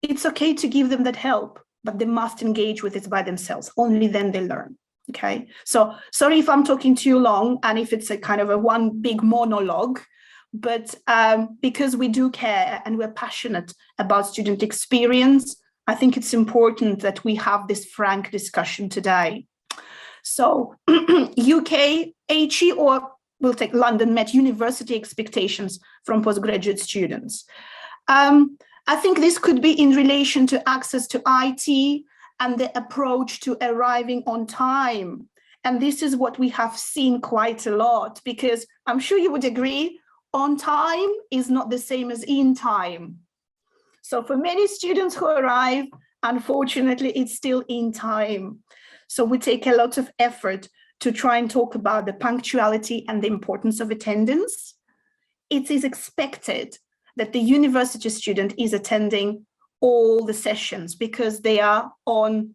It's okay to give them that help, but they must engage with it by themselves. Only then they learn, okay? So sorry if I'm talking too long and if it's a kind of a one big monologue, but because we do care and we're passionate about student experience, I think it's important that we have this frank discussion today. So UK, HE, or we'll take London Met University expectations from postgraduate students. I think this could be in relation to access to IT and the approach to arriving on time. And this is what we have seen quite a lot, because I'm sure you would agree, on time is not the same as in time. So for many students who arrive, unfortunately, it's still in time. So we take a lot of effort to try and talk about the punctuality and the importance of attendance. It is expected that the university student is attending all the sessions because they are on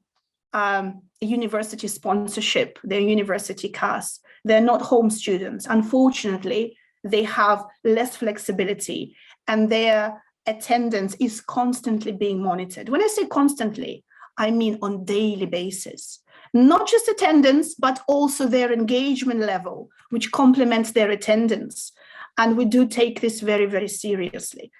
university sponsorship, they're university CAS. They're not home students. Unfortunately, they have less flexibility and their attendance is constantly being monitored. When I say constantly, I mean on daily basis. Not just attendance, but also their engagement level, which complements their attendance. And we do take this very, very seriously.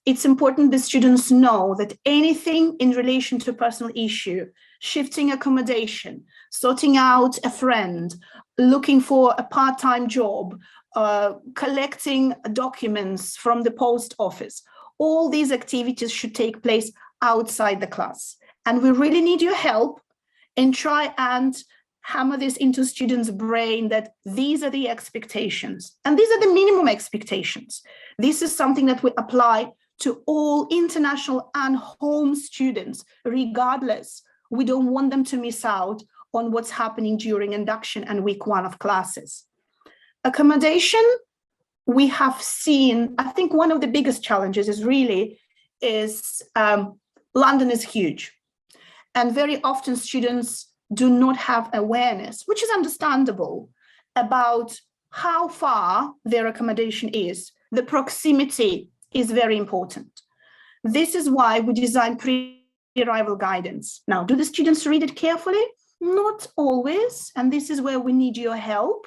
It's important the students know that anything in relation to a personal issue, shifting accommodation, sorting out a friend, looking for a part-time job, collecting documents from the post office, all these activities should take place outside the class. And we really need your help and try and hammer this into students' brain that these are the expectations and these are the minimum expectations. This is something that we apply to all international and home students, regardless. We don't want them to miss out on what's happening during induction and week 1 of classes. Accommodation, we have seen, I think one of the biggest challenges is London is huge. And very often students do not have awareness, which is understandable, about how far their accommodation is. The proximity is very important. This is why we designed pre-arrival guidance. Now, do the students read it carefully? Not always, and this is where we need your help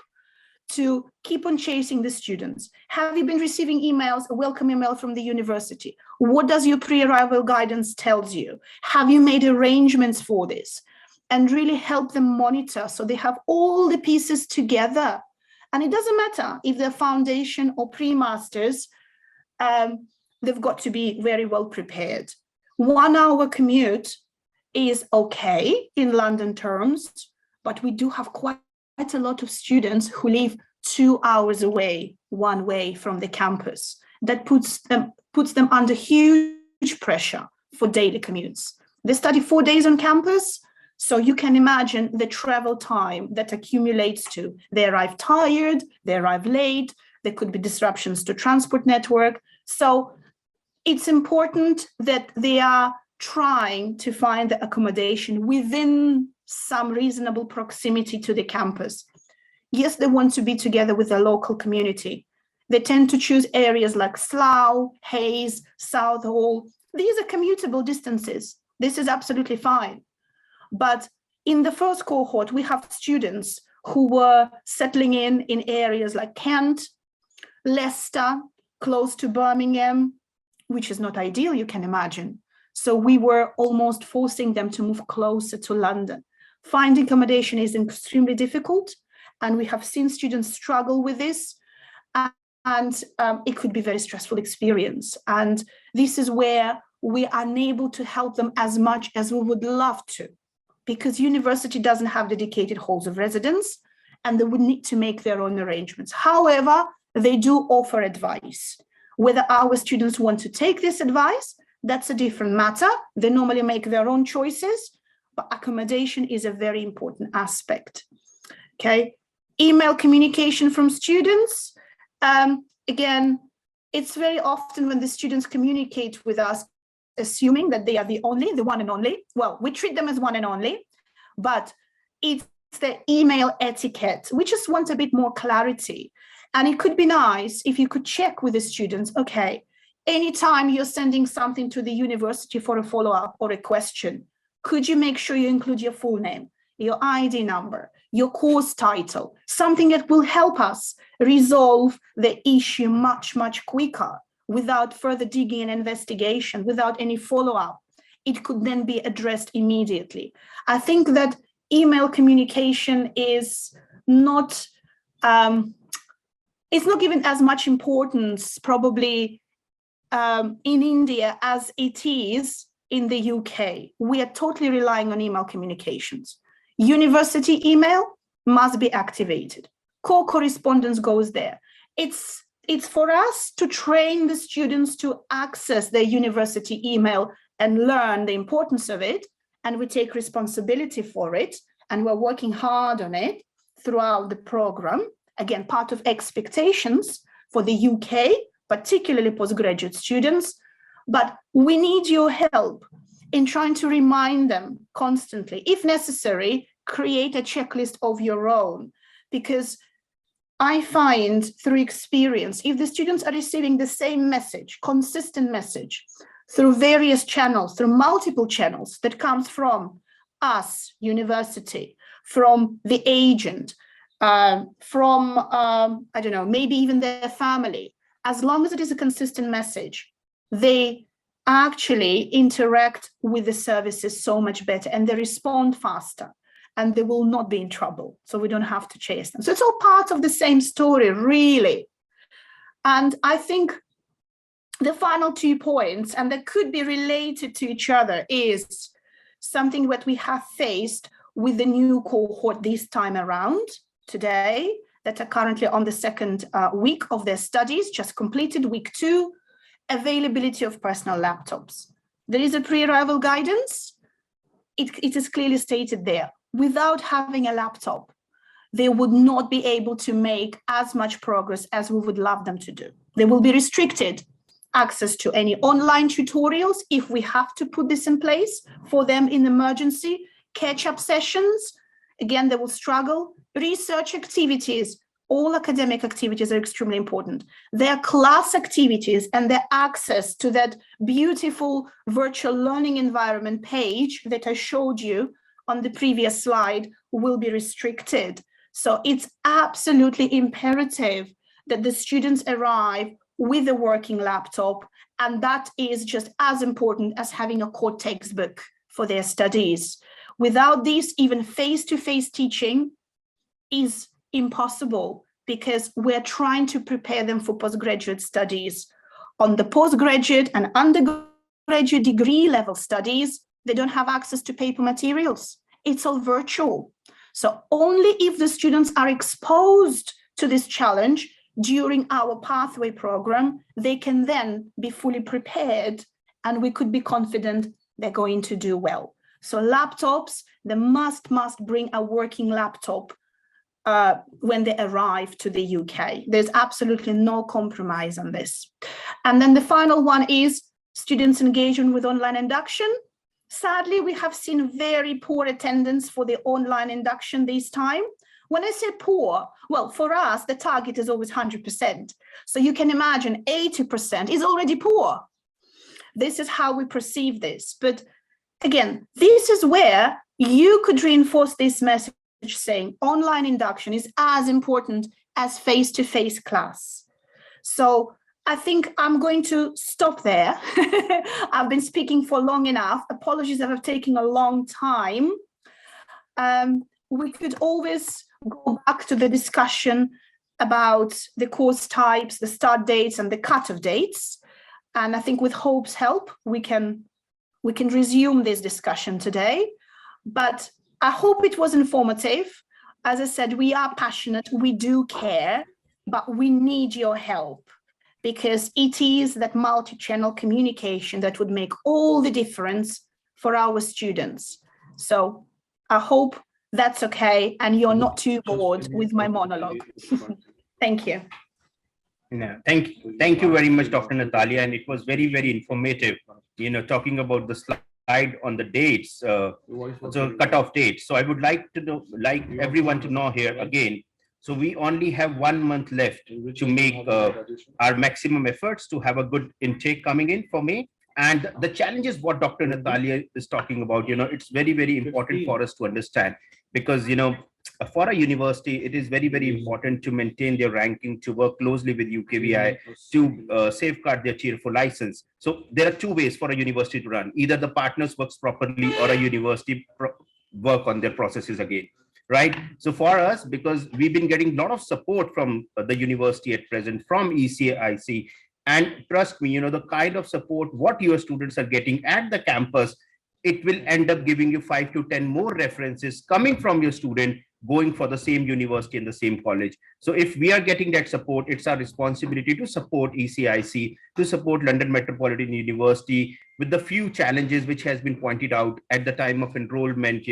to keep on chasing the students. Have you been receiving emails, a welcome email from the university? What does your pre-arrival guidance tells you? Have you made arrangements for this? And really help them monitor so they have all the pieces together. And it doesn't matter if they're foundation or pre-masters, they've got to be very well prepared. 1 hour commute is okay in London terms, but we do have quite a lot of students who live 2 hours away, one way from the campus. That puts them under huge pressure for daily commutes. They study 4 days on campus, so you can imagine the travel time that accumulates to. They arrive tired, they arrive late, there could be disruptions to transport network. So it's important that they are trying to find the accommodation within some reasonable proximity to the campus. Yes, they want to be together with the local community. They tend to choose areas like Slough, Hayes, Southall. These are commutable distances. This is absolutely fine. But in the first cohort, we have students who were settling in areas like Kent, Leicester, close to Birmingham, which is not ideal, you can imagine. So we were almost forcing them to move closer to London. Finding accommodation is extremely difficult, and we have seen students struggle with this, and it could be a very stressful experience. And this is where we are unable to help them as much as we would love to, because university doesn't have dedicated halls of residence, and they would need to make their own arrangements. However, they do offer advice. Whether our students want to take this advice, that's a different matter. They normally make their own choices, but accommodation is a very important aspect. Okay, email communication from students. Again, it's very often when the students communicate with us, assuming that they are the one and only. Well, we treat them as one and only, but it's the email etiquette. We just want a bit more clarity. And it could be nice if you could check with the students, okay, anytime you're sending something to the university for a follow-up or a question, could you make sure you include your full name, your ID number, your course title, something that will help us resolve the issue much, much quicker without further digging and investigation, without any follow-up. It could then be addressed immediately. I think that email communication is not, it's not given as much importance probably in India as it is in the UK. We are totally relying on email communications. University email must be activated. Core correspondence goes there. It's for us to train the students to access their university email and learn the importance of it, and we take responsibility for it, and we're working hard on it throughout the program. Again, part of expectations for the UK, particularly postgraduate students, but we need your help in trying to remind them constantly. If necessary, create a checklist of your own, because I find through experience, if the students are receiving the same message, consistent message, through various channels, through multiple channels that comes from us, university, from the agent, from, I don't know, maybe even their family, as long as it is a consistent message, they actually interact with the services so much better and they respond faster and they will not be in trouble. So we don't have to chase them. So it's all part of the same story, really. And I think the final 2 points, and that could be related to each other, is something that we have faced with the new cohort this time around today, that are currently on the second week of their studies, just completed week 2, availability of personal laptops. There is a pre-arrival guidance. It is clearly stated there. Without having a laptop, they would not be able to make as much progress as we would love them to do. They will be restricted access to any online tutorials if we have to put this in place for them in emergency, catch-up sessions. Again, they will struggle. Research activities, all academic activities are extremely important. Their class activities and their access to that beautiful virtual learning environment page that I showed you on the previous slide will be restricted. So it's absolutely imperative that the students arrive with a working laptop, and that is just as important as having a core textbook for their studies. Without this, even face-to-face teaching is impossible, because we're trying to prepare them for postgraduate studies. On the postgraduate and undergraduate degree level studies, they don't have access to paper materials. It's all virtual. So only if the students are exposed to this challenge during our pathway program, they can then be fully prepared, and we could be confident they're going to do well. So laptops, they must bring a working laptop when they arrive to the UK. There's absolutely no compromise on this. And then the final one is students' engagement with online induction. Sadly, we have seen very poor attendance for the online induction this time. When I say poor, well, for us, the target is always 100%. So you can imagine 80% is already poor. This is how we perceive this. But again, this is where you could reinforce this message saying online induction is as important as face-to-face class. So I think I'm going to stop there. I've been speaking for long enough. Apologies that I've taken a long time. We could always go back to the discussion about the course types, the start dates, and the cut-off dates. And I think with Hope's help, we can resume this discussion today. But I hope it was informative. As I said, we are passionate, we do care, but we need your help, because it is that multi-channel communication that would make all the difference for our students. So I hope that's okay, and you're not too bored with my monologue. Thank you. Yeah, thank you very much, Dr. Natalia, and it was very, very informative, talking about the slide on the dates, so cutoff dates. So I would like everyone to know here again, so we only have 1 month left to make our maximum efforts to have a good intake coming in for May. And the challenge is what Dr. Natalia is talking about. It's very, very important for us to understand, because, for a university, it is very, very important to maintain their ranking, to work closely with UKVI, to safeguard their tier 4 license. So there are two ways for a university to run. Either the partners works properly, or a university work on their processes again. Right. So for us, because we've been getting a lot of support from the university at present, from ECAIC, and trust me, the kind of support what your students are getting at the campus, it will end up giving you 5 to 10 more references coming from your student going for the same university and the same college. So if we are getting that support, it's our responsibility to support ECAIC, to support London Metropolitan University with the few challenges which has been pointed out at the time of enrollment.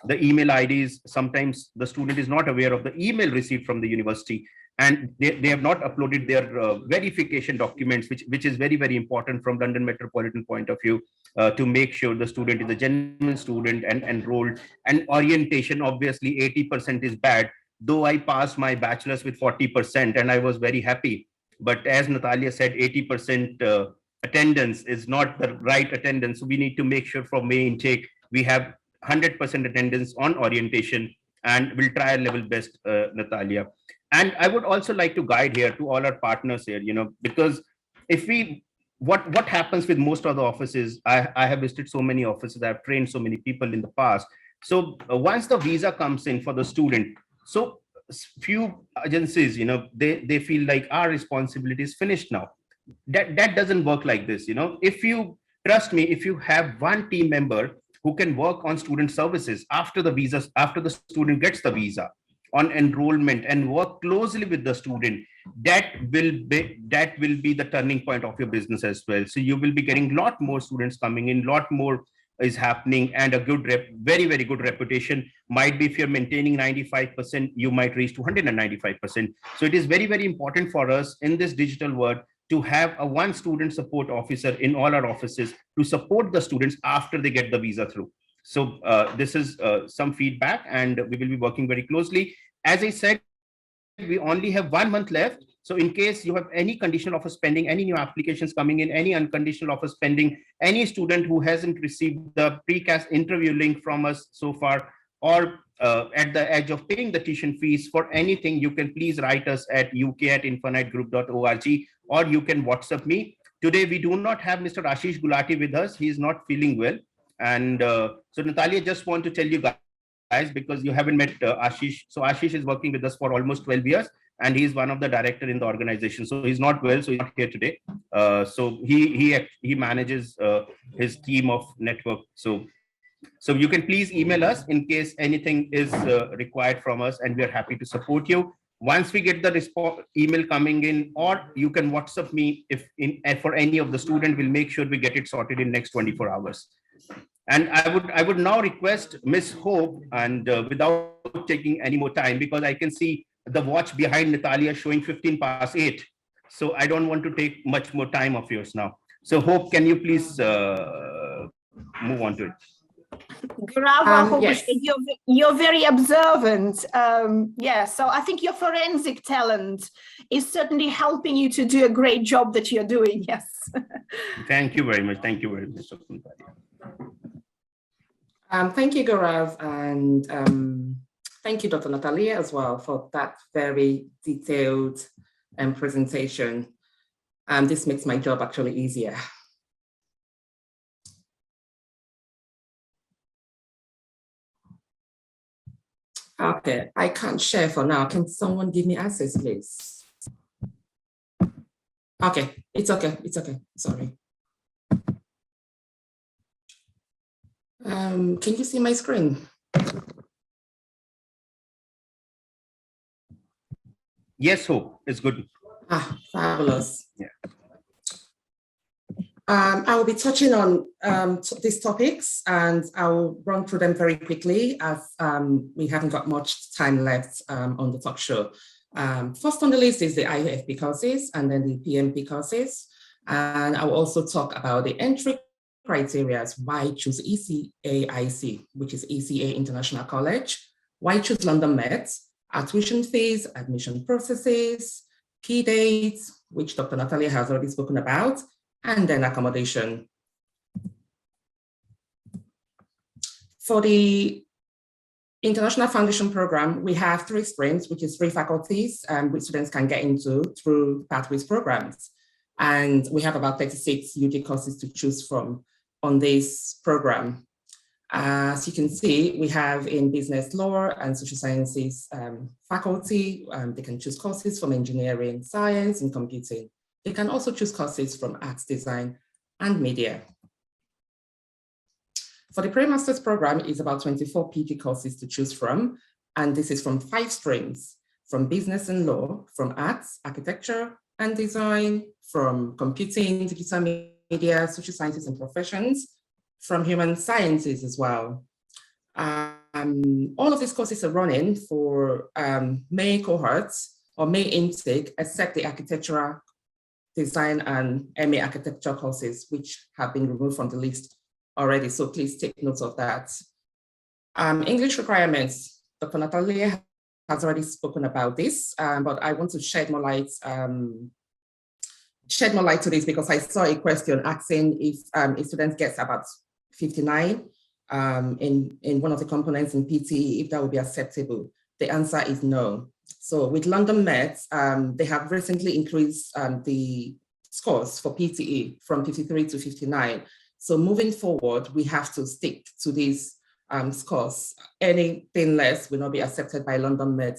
The email IDs, sometimes the student is not aware of the email received from the university, and they have not uploaded their verification documents, which is very, very important from London Metropolitan point of view, to make sure the student is a genuine student and enrolled. And orientation, obviously 80% is bad, though I passed my bachelor's with 40% and I was very happy. But as Natalia said, 80% attendance is not the right attendance. So we need to make sure for May intake, we have 100% attendance on orientation, and we'll try our level best, Natalia. And I would also like to guide here to all our partners here, because if what happens with most of the offices, I have visited so many offices, I've trained so many people in the past. So once the visa comes in for the student, so few agencies, they feel like our responsibility is finished now. That doesn't work like this. If you trust me, if you have one team member who can work on student services after the student gets the visa, on enrollment, and work closely with the student, that will be the turning point of your business as well. So you will be getting a lot more students coming in, lot more is happening, and a good very, very good reputation. Might be if you're maintaining 95%, you might reach to 195%. So it is very, very important for us in this digital world to have a one student support officer in all our offices to support the students after they get the visa through. So this is some feedback, and we will be working very closely. As I said, we only have 1 month left. So in case you have any conditional offer pending, any new applications coming in, any unconditional offers pending, any student who hasn't received the precast interview link from us so far, or at the edge of paying the tuition fees for anything, you can please write us at uk@infinitegroup.org, or you can WhatsApp me. Today, we do not have Mr. Ashish Gulati with us. He is not feeling well. And so Natalia, just want to tell you guys, because you haven't met Ashish. So Ashish is working with us for almost 12 years. And he's one of the director in the organization. So he's not well, so he's not here today. So he manages his team of network. So you can please email us in case anything is required from us, and we are happy to support you. Once we get the email coming in, or you can WhatsApp me if for any of the student, we'll make sure we get it sorted in next 24 hours. And I would now request Miss Hope, and without taking any more time, because I can see the watch behind Natalia showing 15 past 8. So I don't want to take much more time of yours now. So Hope, can you please move on to it? Gaurav, yes. you're very observant. Yeah, so I think your forensic talent is certainly helping you to do a great job that you're doing. Yes. Thank you very much. Thank you very much. Thank you, Gaurav, and thank you, Dr. Natalia, as well, for that very detailed presentation. This makes my job actually easier. Okay, I can't share for now. Can someone give me access, please? Okay, it's okay. It's okay. Sorry. Can you see my screen? Yes, Hope, it's good. Ah, fabulous. Yeah. I will be touching on these topics, and I will run through them very quickly, as we haven't got much time left on the talk show. First on the list is the IFP courses, and then the PMP courses. And I will also talk about the entry criteria, why choose ECAIC, which is ECA International College, why choose London Met, our tuition fees, admission processes, key dates, which Dr. Natalia has already spoken about, and then accommodation. For the International Foundation Program, we have 3 streams, which is 3 faculties, which students can get into through Pathways programs. And we have about 36 UG courses to choose from on this program. As you can see, we have in business law and social sciences faculty. They can choose courses from engineering, science, and computing. They can also choose courses from arts, design, and media. For the pre-master's program, it's about 24 PG courses to choose from, and this is from 5 streams, from business and law, from arts, architecture, and design, from computing, digital media, social sciences and professions, from human sciences as well. All of these courses are running for May cohorts or May intake, except the architectural, design, and MA architecture courses, which have been removed from the list already. So please take note of that. English requirements, Dr. Natalia has already spoken about this, but I want to shed more light to this, because I saw a question asking if a student gets about 59 in one of the components in PTE, if that would be acceptable. The answer is no. So with London Met, they have recently increased the scores for PTE from 53 to 59. So moving forward, we have to stick to these scores. Anything less will not be accepted by London Met.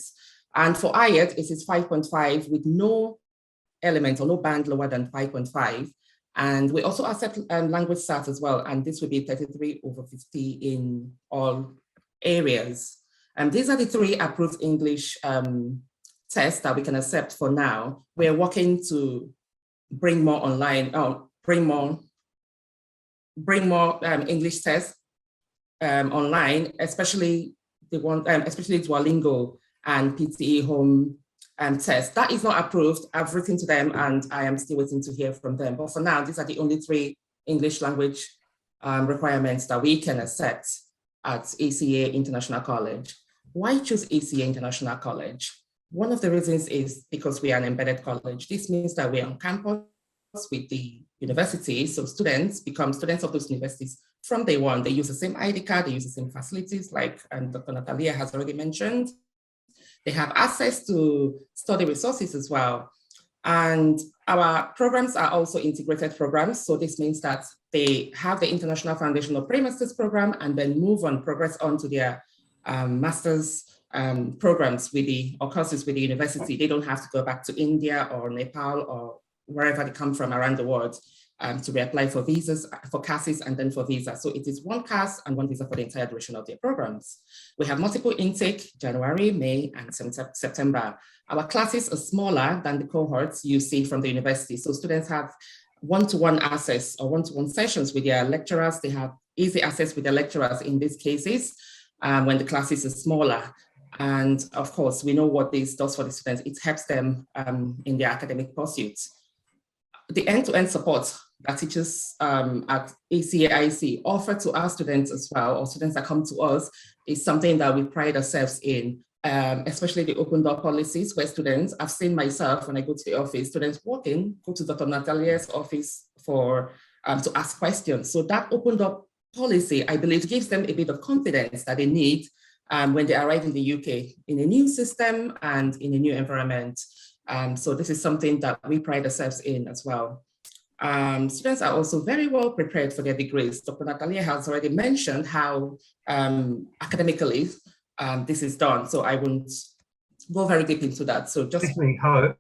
And for Ielts, it is 5.5 with no element or no band lower than 5.5. And we also accept language stats as well. And this will be 33/50 in all areas. And these are the 3 approved English tests that we can accept for now. We're working to bring more online, bring more English tests online, especially the one, especially Duolingo and PTE home test. That is not approved. I've written to them and I am still waiting to hear from them. But for now, these are the only 3 English language requirements that we can accept at ACA International College. Why choose ACA International College? One of the reasons is because we are an embedded college. This means that we're on campus with the university, so students become students of those universities from day one. They use the same ID card, they use the same facilities, like Dr. Natalia has already mentioned. They have access to study resources as well. And our programs are also integrated programs. So this means that they have the International Foundation of Pre-Masters program and then progress on to their master's programs or courses with the university. They don't have to go back to India or Nepal or wherever they come from around the world to reapply for visas, for CASs and then for visas. So it is one CAS and one visa for the entire duration of their programs. We have multiple intake, January, May, and September. Our classes are smaller than the cohorts you see from the university. So students have one-to-one access or one-to-one sessions with their lecturers. They have easy access with their lecturers in these cases when the classes are smaller. And of course, we know what this does for the students. It helps them in their academic pursuits. The end-to-end support that teachers at ACAIC offer to our students as well, or students that come to us, is something that we pride ourselves in, especially the open door policies where students, I've seen myself when I go to the office, students walk in, go to Dr. Natalia's office for to ask questions. So that open door policy, I believe, gives them a bit of confidence that they need when they arrive in the UK in a new system and in a new environment. So this is something that we pride ourselves in as well. Students are also very well prepared for their degrees. Dr. Natalia has already mentioned how academically this is done, so I won't go very deep into that. So just Hope,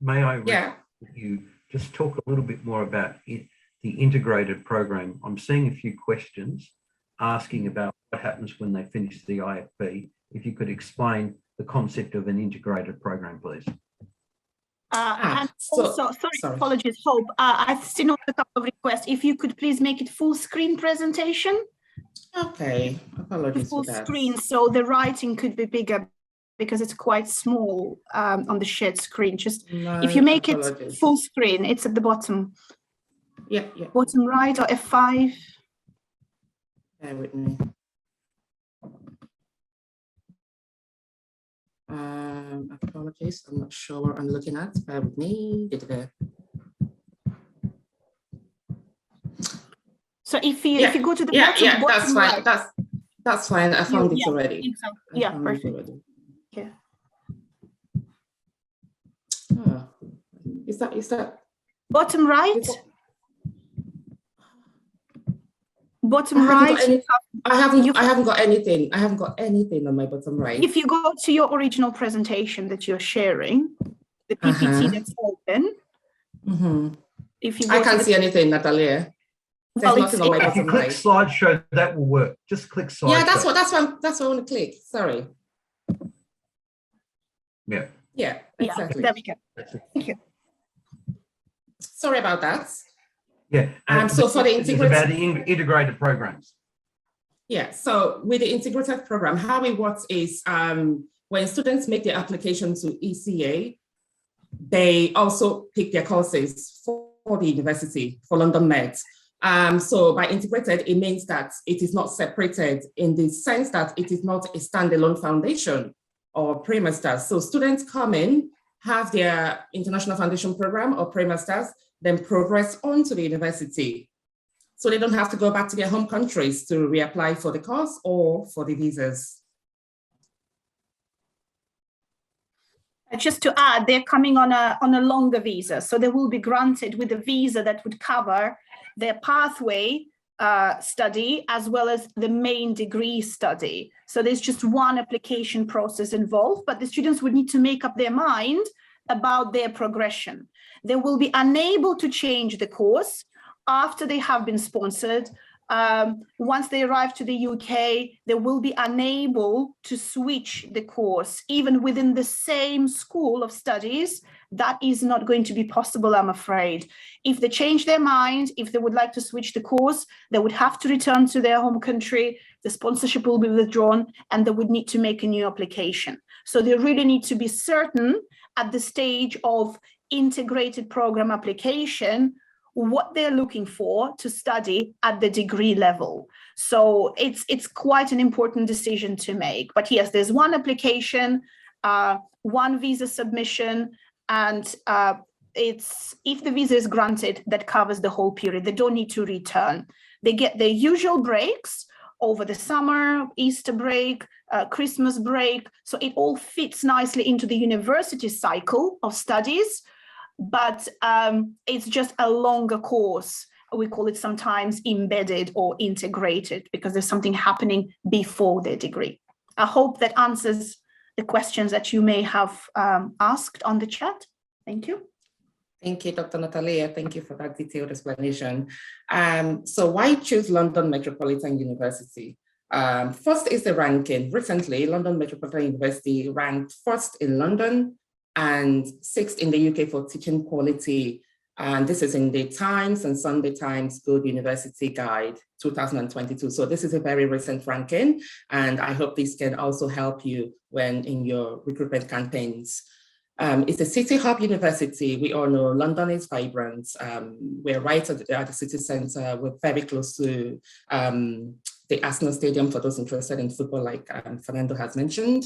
may I you just talk a little bit more about the integrated program? I'm seeing a few questions asking about what happens when they finish the IFB. If you could explain the concept of an integrated program, please. And also, sorry, apologies, Hope. I've seen a couple of requests. If you could please make it full screen presentation. Okay, apologies full for that. Screen, so the writing could be bigger because it's quite small on the shared screen. Just if you make it full screen, it's at the bottom. Yeah. Bottom right or F5. Bear with me. Apologies, I'm not sure what I'm looking at. Bear with me. So if you go to the bottom, that's fine. Right. That's fine. I found it already. Yeah, perfect. Yeah. Is that bottom right? Bottom right. I haven't got anything. I haven't got anything on my bottom right. If you go to your original presentation that you're sharing, the PPT that's open. If you I can't see anything, Natalia. There's nothing on my bottom right. If you click slideshow, that will work. Just click slideshow. Yeah, that's what I want to click. Sorry. Yeah, exactly. There we go. Thank you. Sorry about that. Yeah. So for the integrated programs. Yeah. So with the integrated program, how it works is when students make their application to ECA, they also pick their courses for the university, for London Met. So by integrated, it means that it is not separated in the sense that it is not a standalone foundation or pre-masters. So students come in, have their International Foundation program or pre-masters, then progress on to the university. So they don't have to go back to their home countries to reapply for the course or for the visas. Just to add, they're coming on a longer visa. So they will be granted with a visa that would cover their pathway study as well as the main degree study. So there's just one application process involved, but the students would need to make up their mind about their progression. They will be unable to change the course after they have been sponsored. Once they arrive to the UK, they will be unable to switch the course, even within the same school of studies. That is not going to be possible, I'm afraid. If they change their mind, if they would like to switch the course, they would have to return to their home country, the sponsorship will be withdrawn, and they would need to make a new application. So they really need to be certain at the stage of integrated program application what they're looking for to study at the degree level. So it's quite an important decision to make. But yes, there's one application one visa submission, and it's if the visa is granted, that covers the whole period. They don't need to return. They get their usual breaks over the summer, Easter break, Christmas break. So it all fits nicely into the university cycle of studies, but it's just a longer course. We call it sometimes embedded or integrated because there's something happening before their degree. I hope that answers the questions that you may have asked on the chat. Thank you. Thank you, Dr. Natalia. Thank you for that detailed explanation. So why choose London Metropolitan University? First is the ranking. Recently, London Metropolitan University ranked first in London and sixth in the UK for teaching quality. And this is in the Times and Sunday Times Good University Guide 2022. So this is a very recent ranking, and I hope this can also help you when in your recruitment campaigns. It's a city hub university. We all know London is vibrant. We're right at the city center. We're very close to the Arsenal Stadium for those interested in football, like Fernando has mentioned.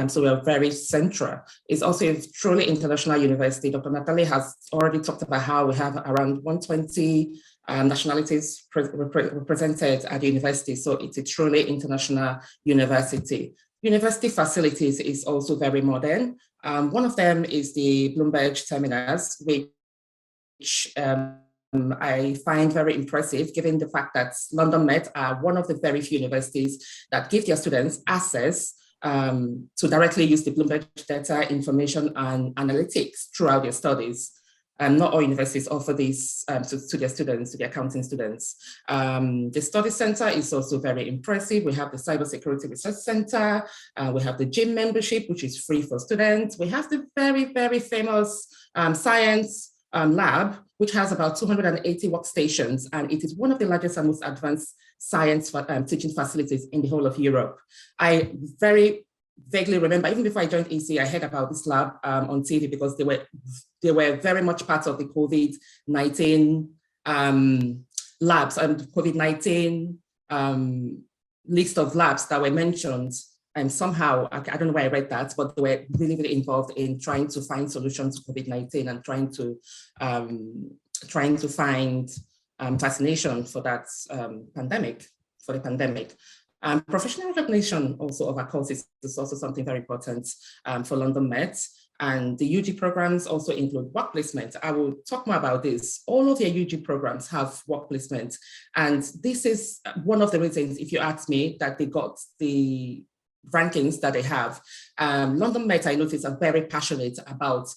So we're very central. It's also a truly international university. Dr. Natalie has already talked about how we have around 120 nationalities represented at the university. So it's a truly international university. University facilities is also very modern. One of them is the Bloomberg Seminars, which I find very impressive, given the fact that London Met are one of the very few universities that give their students access to directly use the Bloomberg data, information, and analytics throughout their studies. Not all universities offer this to their students, to their accounting students. The study center is also very impressive. We have the Cybersecurity Research Center. We have the gym membership, which is free for students. We have the very, very famous science lab, which has about 280 workstations, and it is one of the largest and most advanced science teaching facilities in the whole of Europe. I very vaguely remember, even before I joined EC, I heard about this lab on TV because they were very much part of the COVID-19 labs and COVID-19 list of labs that were mentioned. And somehow, I don't know where I read that, but they were really, really involved in trying to find solutions to COVID-19 and trying to find vaccination for that pandemic. Professional recognition also of our courses is also something very important for London Met. And the UG programs also include work placement. I will talk more about this. All of their UG programs have work placement. And this is one of the reasons, if you ask me, that they got the rankings that they have. London Met, I noticed, are very passionate about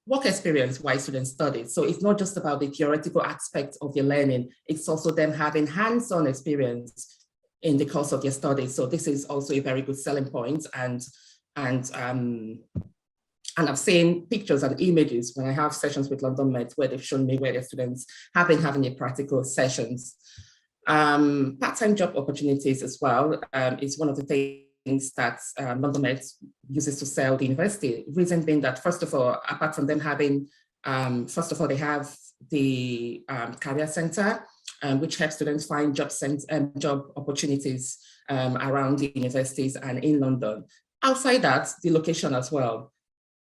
work experience while students study. So it's not just about the theoretical aspect of their learning, it's also them having hands-on experience in the course of their studies. So this is also a very good selling point. And I've seen pictures and images when I have sessions with London Met where they've shown me where their students have been having a practical sessions. Part-time job opportunities as well is one of the things that London Met uses to sell the university. Reason being that, first of all, apart from them having, they have the career center, which helps students find job opportunities around the universities and in London. Outside that, the location as well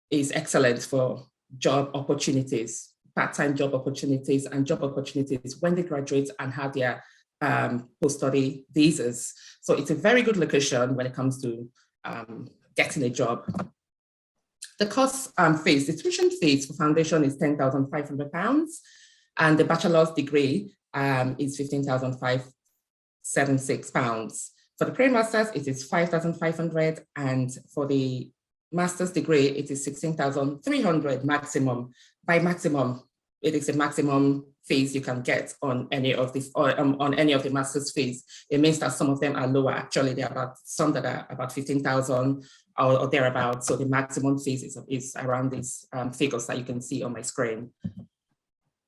is excellent for job opportunities, part-time job opportunities, and job opportunities when they graduate and have their post-study visas. So it's a very good location when it comes to getting a job. The course fees, the tuition fees for foundation is £10,500, and the bachelor's degree is £15,576. For the pre-masters, it is £5,500, and for the master's degree, it is £16,300 maximum. By maximum, it is the maximum fees you can get on any of the master's fees. It means that some of them are lower. Actually, there are about some that are about 15,000 or thereabouts. So the maximum fees is around these figures that you can see on my screen.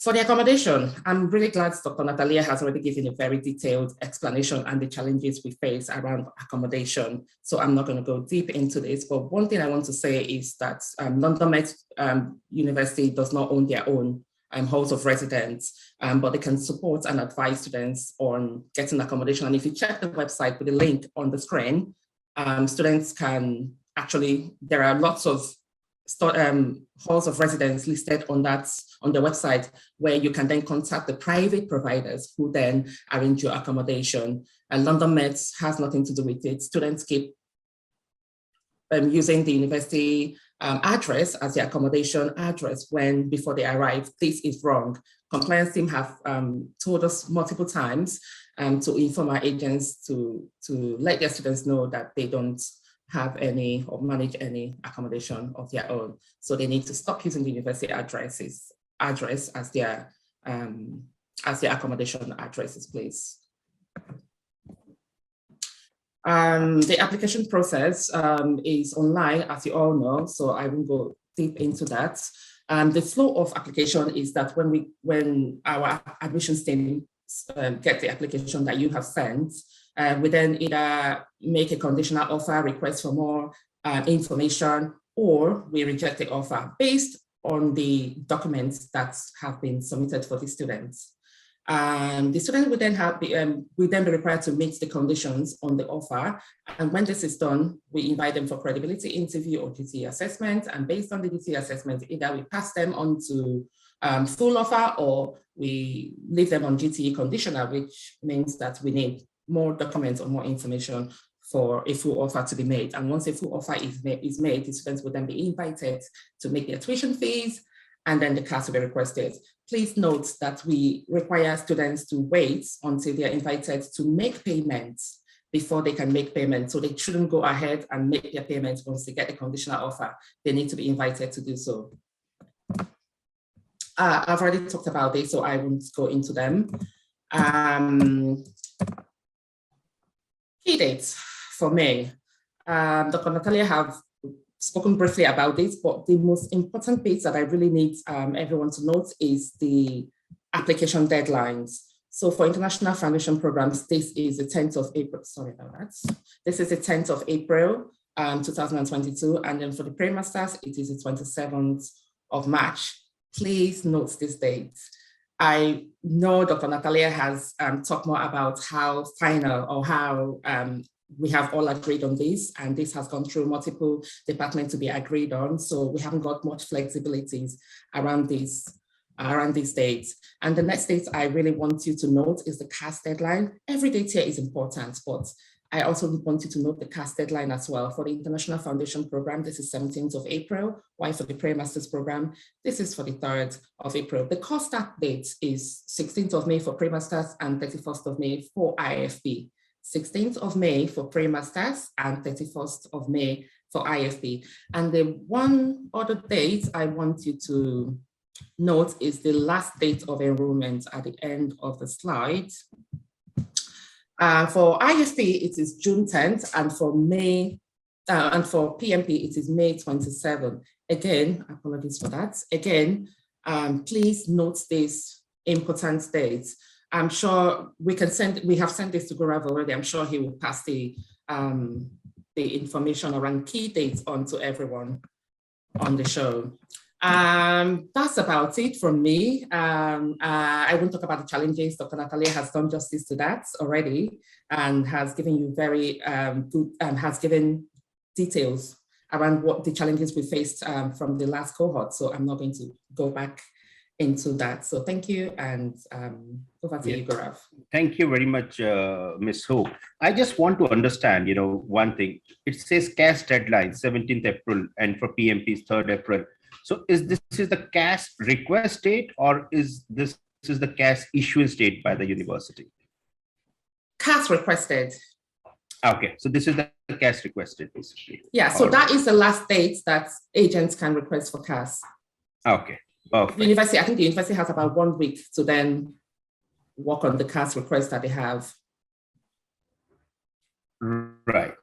For the accommodation, I'm really glad Dr. Natalia has already given a very detailed explanation and the challenges we face around accommodation. So I'm not going to go deep into this, but one thing I want to say is that London Met University does not own their own halls of residence, but they can support and advise students on getting accommodation. And if you check the website with the link on the screen, students can actually, there are lots of halls of residence listed on the website, where you can then contact the private providers who then arrange your accommodation. And London Met has nothing to do with it. Students keep using the university address as the accommodation address when before they arrive. This is wrong. Compliance team have told us multiple times to inform our agents to let their students know that they don't have any or manage any accommodation of their own. So they need to stop using the university address as their accommodation addresses, please. The application process is online, as you all know, so I won't go deep into that. The flow of application is that when our admissions team get the application that you have sent, we then either make a conditional offer, request for more information, or we reject the offer based on the documents that have been submitted for the students. The student will then be required to meet the conditions on the offer. And when this is done, we invite them for credibility interview or GT assessment. And based on the GT assessment, either we pass them on to full offer, or we leave them on GTE conditional, which means that we need more documents or more information for a full offer to be made. And once a full offer is made, the students will then be invited to make their tuition fees, and then the class will be requested. Please note that we require students to wait until they are invited to make payments before they can make payments. So they shouldn't go ahead and make their payments once they get a conditional offer. They need to be invited to do so. I've already talked about this, so I won't go into them. Key dates for May. Dr. Natalia have spoken briefly about this, but the most important bits that I really need everyone to note is the application deadlines. So for international foundation programs, this is the 10th of April. Sorry about that. This is the 10th of April, 2022. And then for the pre-masters, it is the 27th of March. Please note this date. I know Dr. Natalia has talked more about how final or how we have all agreed on this, and this has gone through multiple departments to be agreed on. So we haven't got much flexibilities around these dates. And the next date I really want you to note is the CAS deadline. Every date here is important, but I also want you to note the CAS deadline as well. For the International Foundation Program, this is 17th of April, while for the Pre-Masters Program, this is for the 3rd of April. The course start date is 16th of May for Pre-Masters and 31st of May for IFP. 16th of May for Pre-Masters and 31st of May for IFP. And the one other date I want you to note is the last date of enrollment at the end of the slide. For IFP, it is June 10th, and for May, and for PMP, it is May 27th. Again, apologies for that. Again, please note this important date. I'm sure we have sent this to Gaurav already. I'm sure he will pass the information around key dates on to everyone on the show. That's about it from me. I won't talk about the challenges. Dr. Natalia has done justice to that already and has given you very good, has given details around what the challenges we faced from the last cohort. So I'm not going to go back into that. So thank you, and over to you, Gaurav. Thank you very much, Ms. Ho. I just want to understand, one thing. It says CAS deadline, 17th April, and for PMP is 3rd April. So is this the CAS request date, or is the CAS issuance date by the university? CAS requested. Okay, so this is the CAS requested, basically. Yeah, so that is the last date that agents can request for CAS. Okay. Perfect. I think the university has about 1 week to then work on the CAS request that they have. Right.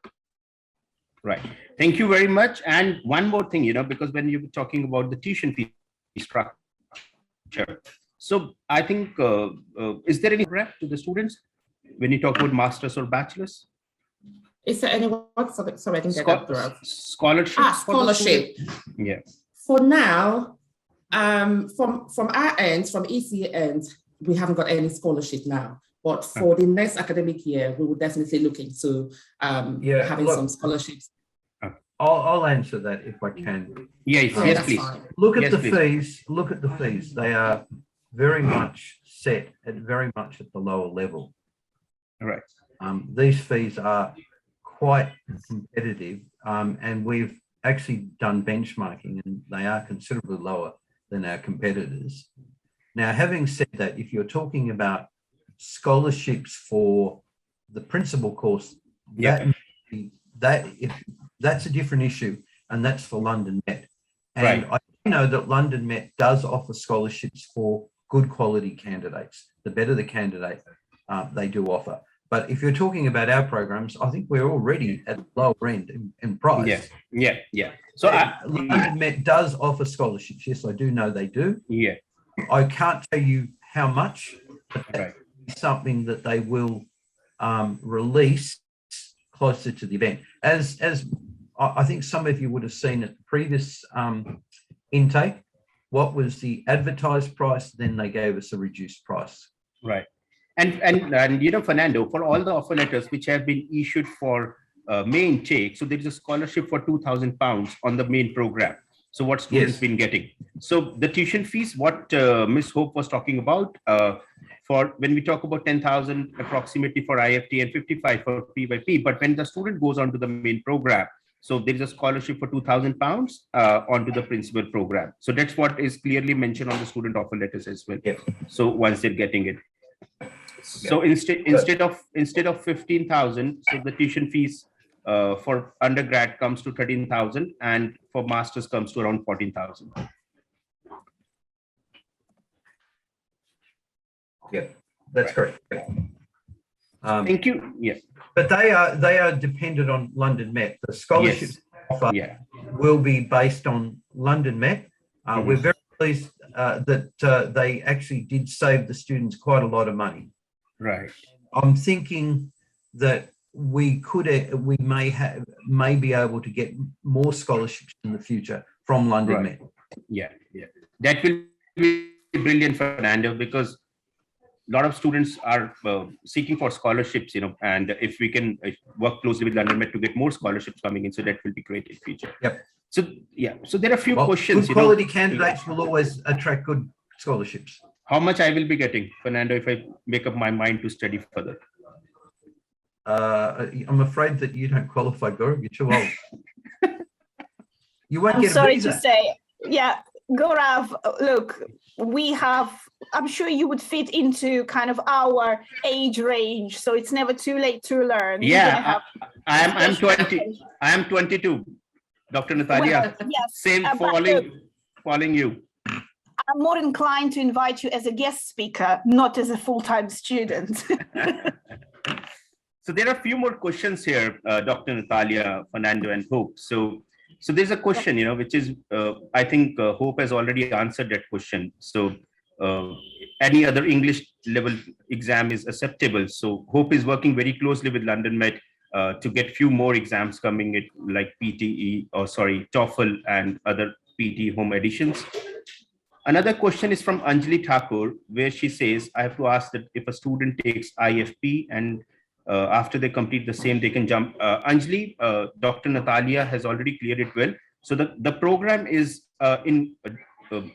Thank you very much. And one more thing, because when you were talking about the tuition fee structure, so I think, is there any rep to the students when you talk about masters or bachelors? Is there any what? Sorry, I didn't get that. Scholarship. Scholarship. Yeah. For now, from our end, from ECA end, we haven't got any scholarship now. But for the next academic year, we will definitely look into having some scholarships. I'll answer that if I can. Yes, Oh, yes, that's please. fine. Look at Yes, the please. fees. Look at the fees. They are very much set at very much at the lower level. Right. These fees are quite competitive, and we've actually done benchmarking, and they are considerably lower than our competitors. Now, having said that, if you're talking about scholarships for the principal course, Yeah. that's a different issue, and that's for London Met. And Right. I know that London Met does offer scholarships for good quality candidates. The better the candidate, they do offer. But if you're talking about our programs, I think we're already at the lower end in price. Yeah. Yeah. Yeah. So London Met does offer scholarships. Yes, I do know they do. yeah. I can't tell you how much, but Right. that's something that they will release closer to the event. As I think some of you would have seen at the previous intake, what was the advertised price, then they gave us a reduced price. Right. And you know, Fernando, for all the offer letters which have been issued for May intake, so there is a scholarship for £2,000 on the main program. So what students Yes. been getting? So the tuition fees, what Ms. Hope was talking about, for when we talk about 10,000 approximately for IFT and 55 for PYP, but when the student goes on to the main program, so there is a scholarship for £2,000 onto the principal program. So that's what is clearly mentioned on the student offer letters as well. Yes. So once they're getting it. So instead of 15,000, so the tuition fees for undergrad comes to 13,000, and for masters comes to around 14,000. Yeah, that's correct. Thank you. Yeah. But they are dependent on London Met. The scholarships offer Yeah. will be based on London Met. We're very pleased that they actually did save the students quite a lot of money. Right. I'm thinking that we may be able to get more scholarships in the future from London Met. Yeah. Yeah. That will be brilliant, Fernando, because a lot of students are seeking for scholarships, you know, and if we can work closely with London Met to get more scholarships coming in, so that will be great in future. Yep. So yeah, so there are a few questions. Good quality candidates will always attract good scholarships. How much I will be getting, Fernando, if I make up my mind to study further? I'm afraid that you don't qualify, Gaurav. You're too old. You won't I'm get a sorry visa. to say, yeah, Gaurav, look, we have, I'm sure you would fit into kind of our age range, so it's never too late to learn. Yeah, I'm 20. I'm 22. Dr. Natalia, well, yes, same following you. I'm more inclined to invite you as a guest speaker, not as a full-time student. So there are a few more questions here, Dr. Natalia, Fernando, and Hope. So there's a question, you know, which is, I think Hope has already answered that question. So any other English level exam is acceptable. So Hope is working very closely with London Met to get few more exams coming in, like PTE, or sorry, TOEFL and other PT home editions. Another question is from Anjali Thakur, where she says, I have to ask that if a student takes IFP and after they complete the same, they can jump. Anjali, Dr. Natalia has already cleared it well. So the program is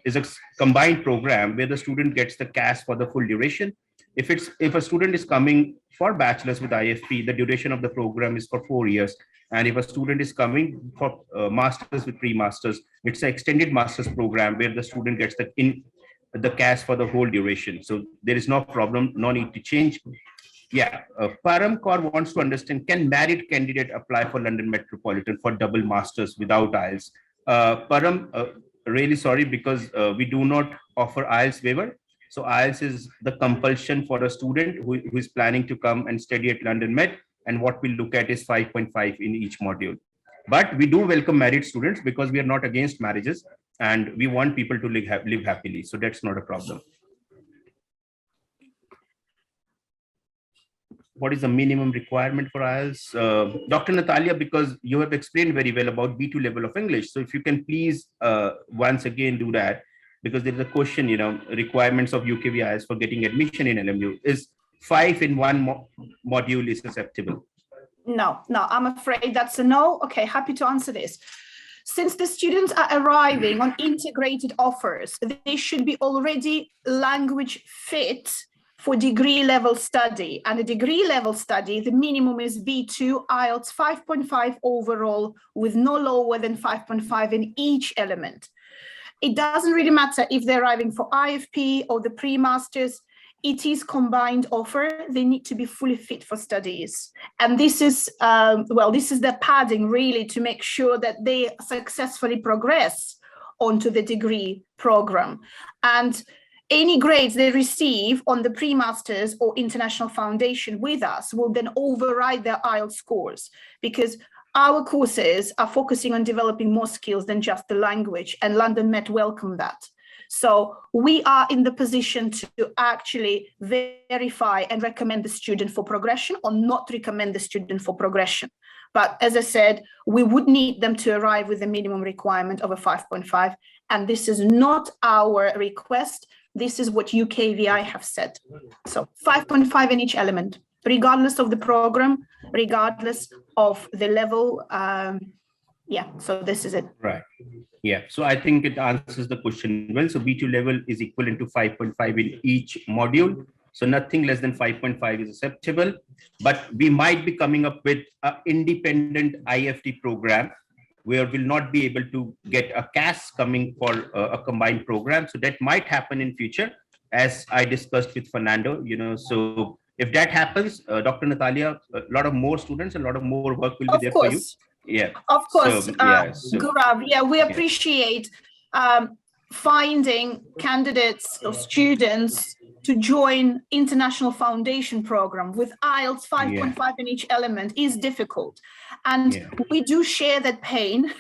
is a combined program where the student gets the CAS for the full duration. If a student is coming for bachelor's with IFP, the duration of the program is for 4 years. And if a student is coming for masters with pre-masters, it's an extended master's program where the student gets the CAS for the whole duration. So there is no problem, no need to change. Yeah, Param Kaur wants to understand, can married candidate apply for London Metropolitan for double masters without IELTS? Param, really sorry, because we do not offer IELTS waiver. So IELTS is the compulsion for a student who is planning to come and study at London Met, and what we look at is 5.5 in each module. But we do welcome married students because we are not against marriages and we want people to live happily. So that's not a problem. What is the minimum requirement for IELTS? Dr. Natalia, because you have explained very well about B2 level of English. So if you can please once again do that, because there is a question, you know, requirements of UKV for getting admission in LMU is 5 in one module is acceptable. No, I'm afraid that's a no. Okay, happy to answer this. Since the students are arriving on integrated offers, they should be already language fit for degree level study. And a degree level study, the minimum is B2, Ielts 5.5 overall, with no lower than 5.5 in each element. It doesn't really matter if they're arriving for IFP or the pre-masters. It is combined offer. They need to be fully fit for studies. And this is, this is the padding really to make sure that they successfully progress onto the degree program. And any grades they receive on the pre-masters or international foundation with us will then override their IELTS scores, because our courses are focusing on developing more skills than just the language, and London Met welcome that. So we are in the position to actually verify and recommend the student for progression or not recommend the student for progression. But as I said, we would need them to arrive with a minimum requirement of a 5.5. And this is not our request. This is what UKVI have said. So 5.5 in each element, regardless of the program, regardless of the level. So this is it. Right. Yeah. So I think it answers the question well. So B2 level is equivalent to 5.5 in each module. So nothing less than 5.5 is acceptable. But we might be coming up with an independent IFT program where we'll not be able to get a CAS coming for a combined program. So that might happen in future, as I discussed with Fernando. So if that happens, Dr. Natalia, a lot of more students, a lot of more work will be there for you. Yeah, of course. Gaurav, we appreciate finding candidates or students to join international foundation program with IELTS 5.5 in each element is difficult, and we do share that pain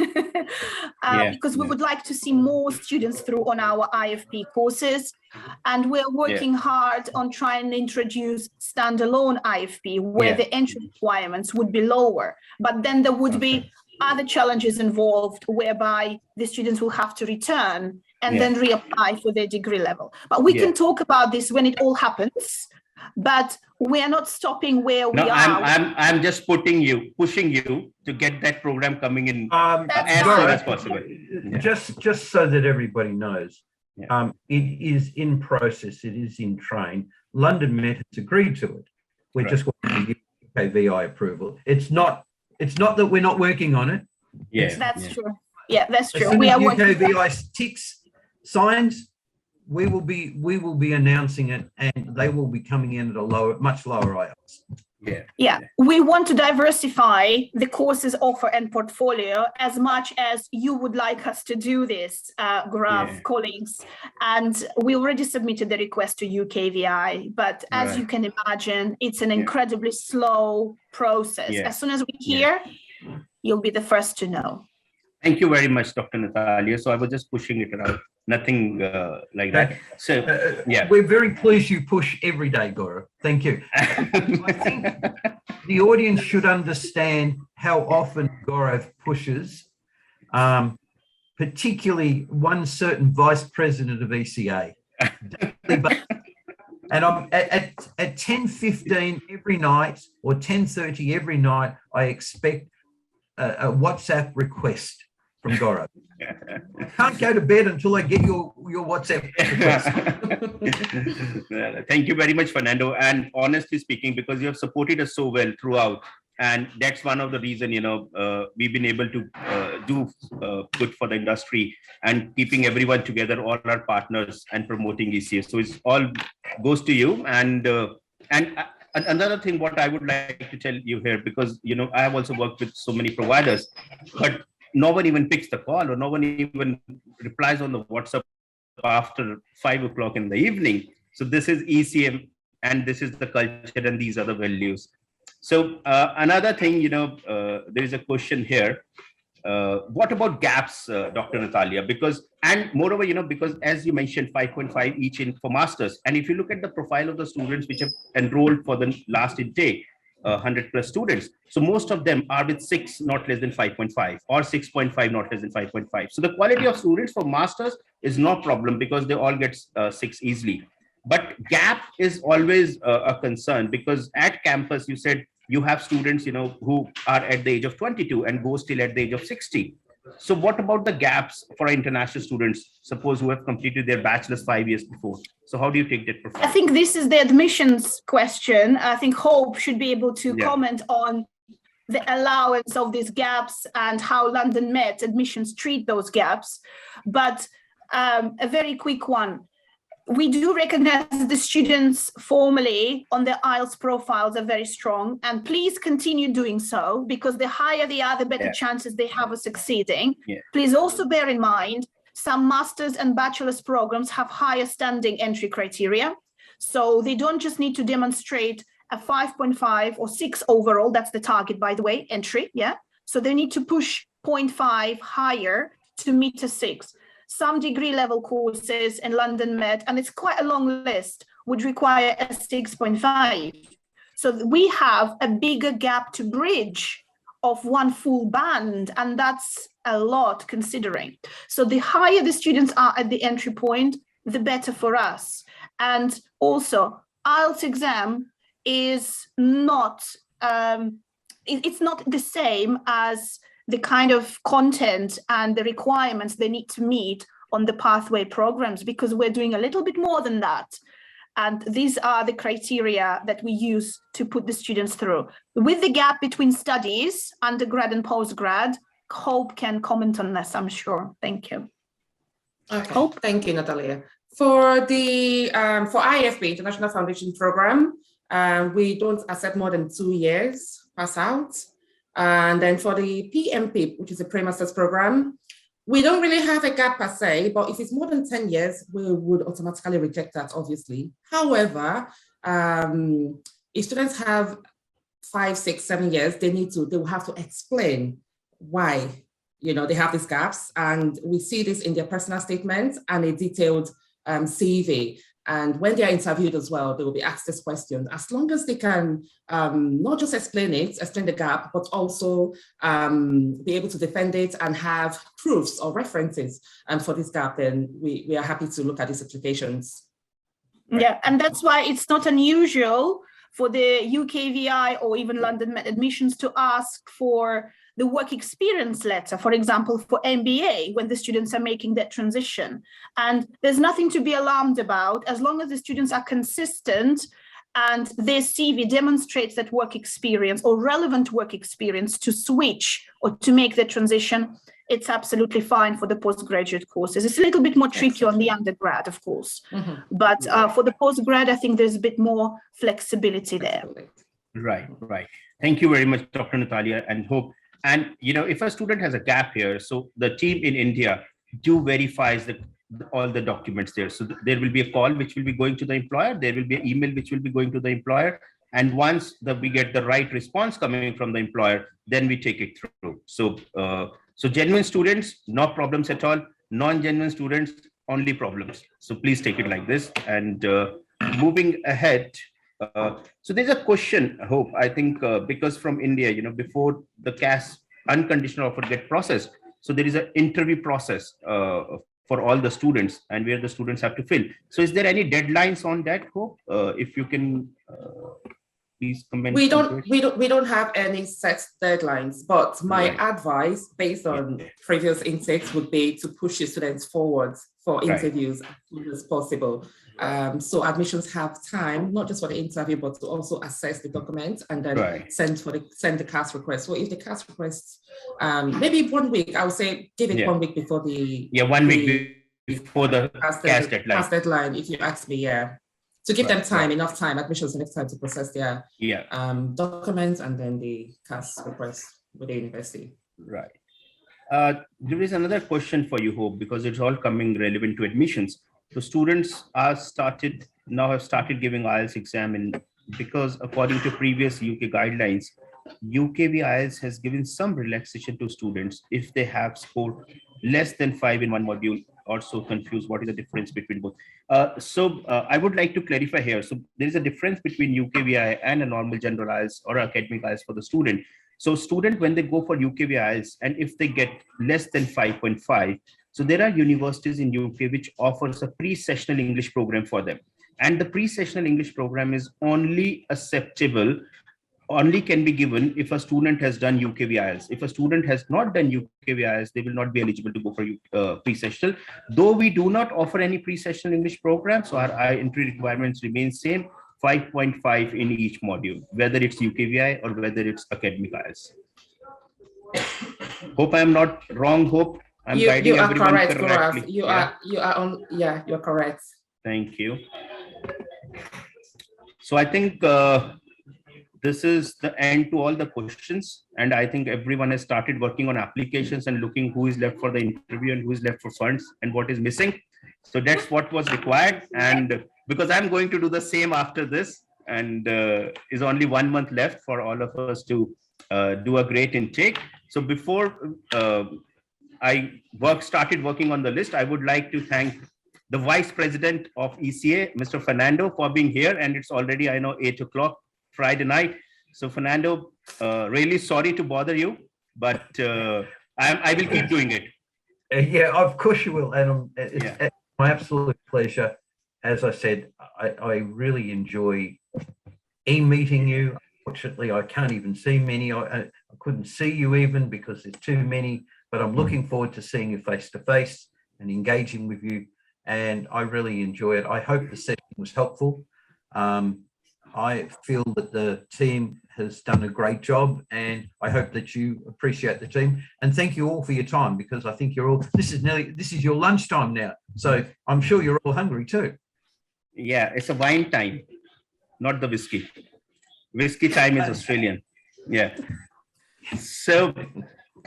because we would like to see more students through on our IFP courses, and we're working hard on trying to introduce standalone IFP where the entry requirements would be lower, but then there would be other challenges involved whereby the students will have to return and then reapply for their degree level. But we can talk about this when it all happens, but we are not stopping where we are. I'm just pushing you to get that program coming in as soon as possible. Just so that everybody knows, it is in process, it is in train. London Met has agreed to it. We're just going to give UKVI approval. It's not that we're not working on it. That's true. Yeah, that's true. As soon as UKVI ticks signs, we will be announcing it, and they will be coming in at a much lower IELTS. We want to diversify the courses offer and portfolio as much as you would like us to do this, Gaurav, colleagues. And we already submitted the request to UKVI, but as you can imagine, it's an incredibly slow process. As soon as we hear, you'll be the first to know. Thank you very much, Dr. Natalia. So I was just pushing it around, nothing like that. So we're very pleased you push every day, Gaurav. Thank you. I think the audience should understand how often Gaurav pushes, particularly one certain vice president of ECA. And I'm at 10:15 every night or 10:30 every night, I expect a WhatsApp request from Gaurav. I can't go to bed until I get your WhatsApp request. Thank you very much, Fernando. And honestly speaking, because you have supported us so well throughout, and that's one of the reasons, we've been able to do good for the industry and keeping everyone together, all our partners, and promoting ECA. So it's all goes to you. And another thing, what I would like to tell you here, because I have also worked with so many providers, but no one even picks the call, or no one even replies on the WhatsApp after 5 o'clock in the evening. So this is ECM, and this is the culture, and these are the values. So another thing, there is a question here. What about gaps, Dr. Natalia? Because as you mentioned, 5.5 each in for masters. And if you look at the profile of the students which have enrolled for the last intake, 100 plus students. So most of them are with 6, not less than 5.5, or 6.5, not less than 5.5. So the quality of students for masters is no problem because they all get 6 easily. But gap is always a concern, because at campus, you said you have students, who are at the age of 22 and go still at the age of 60. So what about the gaps for our international students, suppose who have completed their bachelor's 5 years before? So how do you take that profile? I think this is the admissions question. I think Hope should be able to comment on the allowance of these gaps and how London Met admissions treat those gaps. But a very quick one. We do recognize the students formally on their Ielts profiles are very strong, and please continue doing so, because the higher they are, the better chances they have of succeeding. Please also bear in mind, some master's and bachelor's programs have higher standing entry criteria. So they don't just need to demonstrate a 5.5 or 6 overall, that's the target, by the way, entry, So they need to push 0.5 higher to meet a 6. Some degree level courses in London Met, and it's quite a long list, would require a 6.5. So we have a bigger gap to bridge of one full band, and that's a lot considering. So the higher the students are at the entry point, the better for us. And also, IELTS exam is not, it's not the same as the kind of content and the requirements they need to meet on the pathway programs, because we're doing a little bit more than that. And these are the criteria that we use to put the students through. With the gap between studies, undergrad and postgrad, Hope can comment on this, I'm sure. Thank you. Okay. Hope. Thank you, Natalia. For the for IFP, International Foundation Program, we don't accept more than 2 years pass out. And then for the PMP, which is a pre-master's program, we don't really have a gap per se, but if it's more than 10 years, we would automatically reject that, obviously. However, if students have 5, 6, 7 years, they will have to explain why, they have these gaps. And we see this in their personal statements and a detailed CV. And when they are interviewed as well, they will be asked this question. As long as they can not just explain the gap, but also be able to defend it and have proofs or references for this gap, then we are happy to look at these applications. Yeah, and that's why it's not unusual for the UKVI or even London Met admissions to ask for the work experience letter, for example, for MBA, when the students are making that transition. And there's nothing to be alarmed about, as long as the students are consistent and their CV demonstrates that work experience or relevant work experience to switch or to make the transition, it's absolutely fine for the postgraduate courses. It's a little bit more tricky on the undergrad, of course. But for the postgrad, I think there's a bit more flexibility there. Right. Thank you very much, Dr. Natalia, and Hope. And, if a student has a gap here, so the team in India verifies all the documents there. So there will be a call which will be going to the employer. There will be an email which will be going to the employer. And once we get the right response coming from the employer, then we take it through. So, so genuine students, no problems at all. Non-genuine students, only problems. So please take it like this. And moving ahead, so there's a question, Hope, I think, because from India, before the CAS unconditional offer get processed, so there is an interview process for all the students and where the students have to fill. So is there any deadlines on that, Hope? If you can please comment. We don't have any set deadlines, but my advice based on previous intakes would be to push your students forward for interviews as soon as possible. So admissions have time, not just for the interview, but to also assess the documents and then send the CAS request. So if the CAS requests, maybe 1 week, I would say give it 1 week before the 1 week before the CAS deadline. CAS deadline, if you ask me, to give them time, enough time, admissions enough time to process their documents and then the CAS request with the university. Right. There is another question for you, Hope, because it's all coming relevant to admissions. So students have started giving IELTS exam because according to previous UK guidelines, UKV IELTS has given some relaxation to students if they have scored less than 5 in one module. Also confused what is the difference between both. So I would like to clarify here. So there is a difference between UKVI and a normal general IELTS or academic IELTS for the student. So student, when they go for UKV IELTS and if they get less than 5.5, so there are universities in UK which offers a pre-sessional English program for them. And the pre-sessional English program is only acceptable only can be given if a student has done UKV IELTS. If a student has not done UKV IELTS, they will not be eligible to go for pre-sessional. Though we do not offer any pre-sessional English program, so our entry requirements remain same, 5.5 in each module, whether it's UKVI or whether it's academic IELTS. Hope I'm not wrong. Hope I'm guiding everyone correct, correctly. You're correct. Thank you. So I think this is the end to all the questions, and I think everyone has started working on applications and looking who is left for the interview and who is left for funds and what is missing. So that's what was required, and because I'm going to do the same after this, and is only 1 month left for all of us to do a great intake. So before I started working on the list, I would like to thank the Vice President of ECA, Mr. Fernando, for being here, and it's already, I know, 8 o'clock Friday night. So Fernando, really sorry to bother you, but I will keep doing it. Yeah, of course you will, and it's my absolute pleasure. As I said, I really enjoy e-meeting you. Unfortunately, I can't even see many. I couldn't see you even because there's too many, but I'm looking forward to seeing you face to face and engaging with you. And I really enjoy it. I hope the session was helpful. I feel that the team has done a great job, and I hope that you appreciate the team. And thank you all for your time, because I think you're all, this is your lunchtime now. So I'm sure you're all hungry too. Yeah, it's a wine time, not the whiskey. Whiskey time is Australian. Yeah. So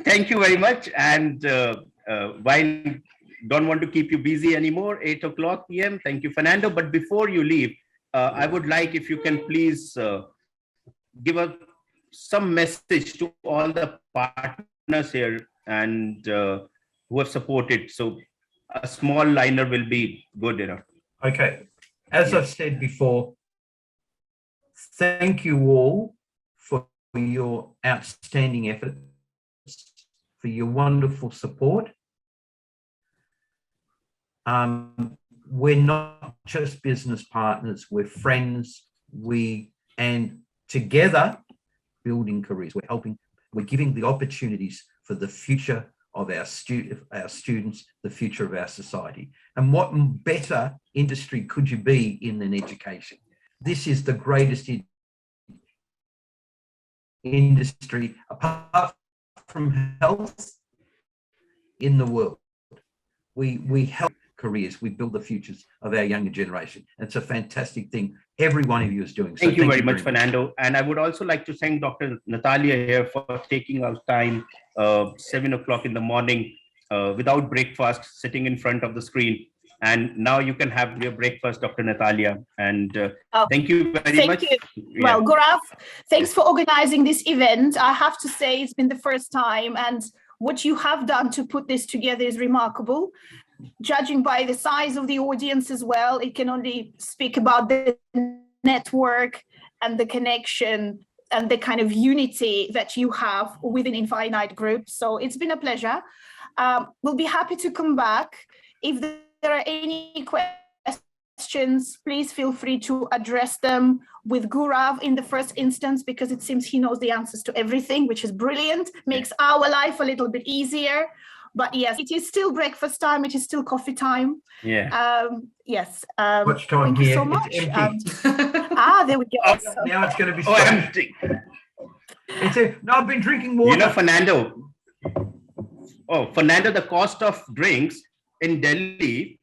thank you very much. And while don't want to keep you busy anymore, 8 o'clock p.m. Thank you, Fernando. But before you leave, I would like if you can please give some message to all the partners here and who have supported. So a small liner will be good enough. Okay. As I've said before, thank you all for your outstanding efforts, for your wonderful support. We're not just business partners, we're friends, and together building careers. We're giving the opportunities for the future of our students, the future of our society. And what better industry could you be in than education? This is the greatest industry, apart from health, in the world. We help careers, we build the futures of our younger generation. It's a fantastic thing every one of you is doing. So thank you very much, Fernando. And I would also like to thank Dr. Natalia here for taking our time, 7 o'clock in the morning, without breakfast, sitting in front of the screen. And now you can have your breakfast, Dr. Natalia. And thank you very much. Thank you. Yeah. Well, Gaurav, thanks for organizing this event. I have to say it's been the first time, and what you have done to put this together is remarkable. Judging by the size of the audience as well, it can only speak about the network and the connection and the kind of unity that you have within Infinite Group. So it's been a pleasure. We'll be happy to come back. If there are any questions, please feel free to address them with Gaurav in the first instance, because it seems he knows the answers to everything, which is brilliant, makes our life a little bit easier. But yes, it is still breakfast time. It is still coffee time. Yeah. Yes. Much time thank here. you so much. It's empty. There we go. Oh, now it's going to be empty. No, I've been drinking water. You know, Fernando. Oh, Fernando, the cost of drinks in Delhi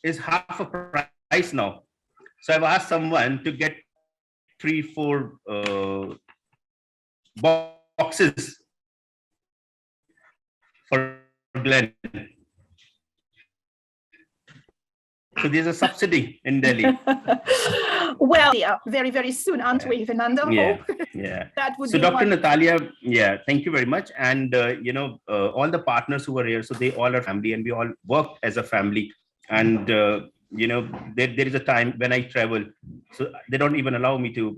is half a price now. So I've asked someone to get 3-4 boxes for Glenn. So there's a subsidy in Delhi. Well, yeah, very, very soon, aren't we, Fernando? Yeah, yeah. That would so be Dr. wonderful. Natalia, yeah, thank you very much. And, all the partners who are here, so they all are family and we all work as a family. And, there is a time when I travel, so they don't even allow me to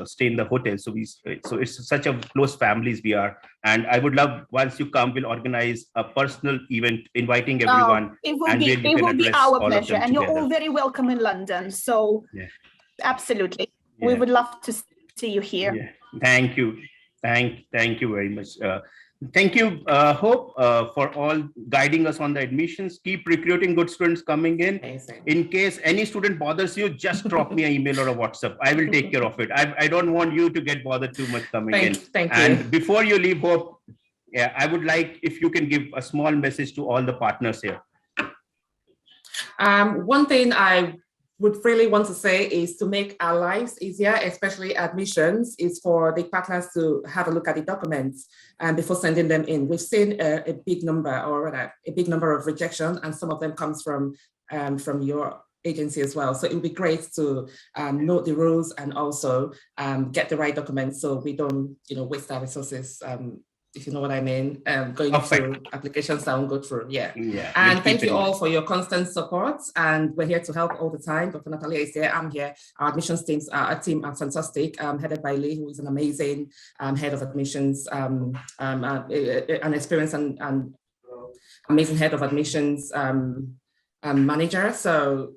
stay in the hotel. So it's such a close families we are. And I would love, once you come, we'll organize a personal event inviting everyone. It will be our pleasure. And you're all very welcome in London. So yeah. Absolutely. Yeah. We would love to see you here. Yeah. Thank you. Thank you very much. Thank you, Hope, for all guiding us on the admissions. Keep recruiting good students coming in. Amazing. In case any student bothers you, just drop me an email or a WhatsApp. I will take care of it. I don't want you to get bothered too much coming in. Thank you. And before you leave, Hope, yeah, I would like if you can give a small message to all the partners here. One thing I would really want to say is to make our lives easier, especially admissions, is for the partners to have a look at the documents before sending them in. We've seen a big number, or rather a big number of rejections, and some of them comes from your agency as well. So it would be great to note the rules and also get the right documents so we don't, waste our resources. If you know what I mean, going through applications that won't go through. Yeah. And thank you all for your constant support. And we're here to help all the time. Dr. Natalia is here. I'm here. Our admissions teams, our team are fantastic, headed by Lee, who is an amazing head of admissions, an experienced and amazing head of admissions manager. So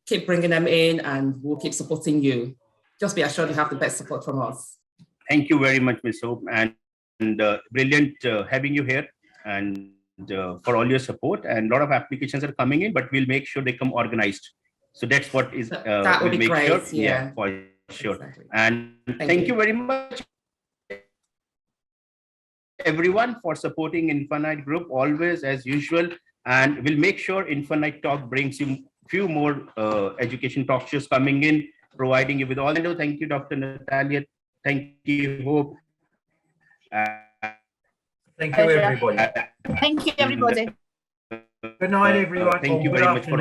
keep bringing them in and we'll keep supporting you. Just be assured you have the best support from us. Thank you very much, Ms. Hope. And brilliant having you here, and for all your support. And a lot of applications are coming in, but we'll make sure they come organized. So that's what is that would be great. Sure. Yeah, for sure. Exactly. And thank you very much, everyone, for supporting Infinite Group always as usual. And we'll make sure Infinite Talk brings you few more education talk shows coming in, providing you with all. Thank you, Dr. Natalia. Thank you, Hope. Thank you, everybody. Thank you, everybody. Good night, everyone. Thank you very much for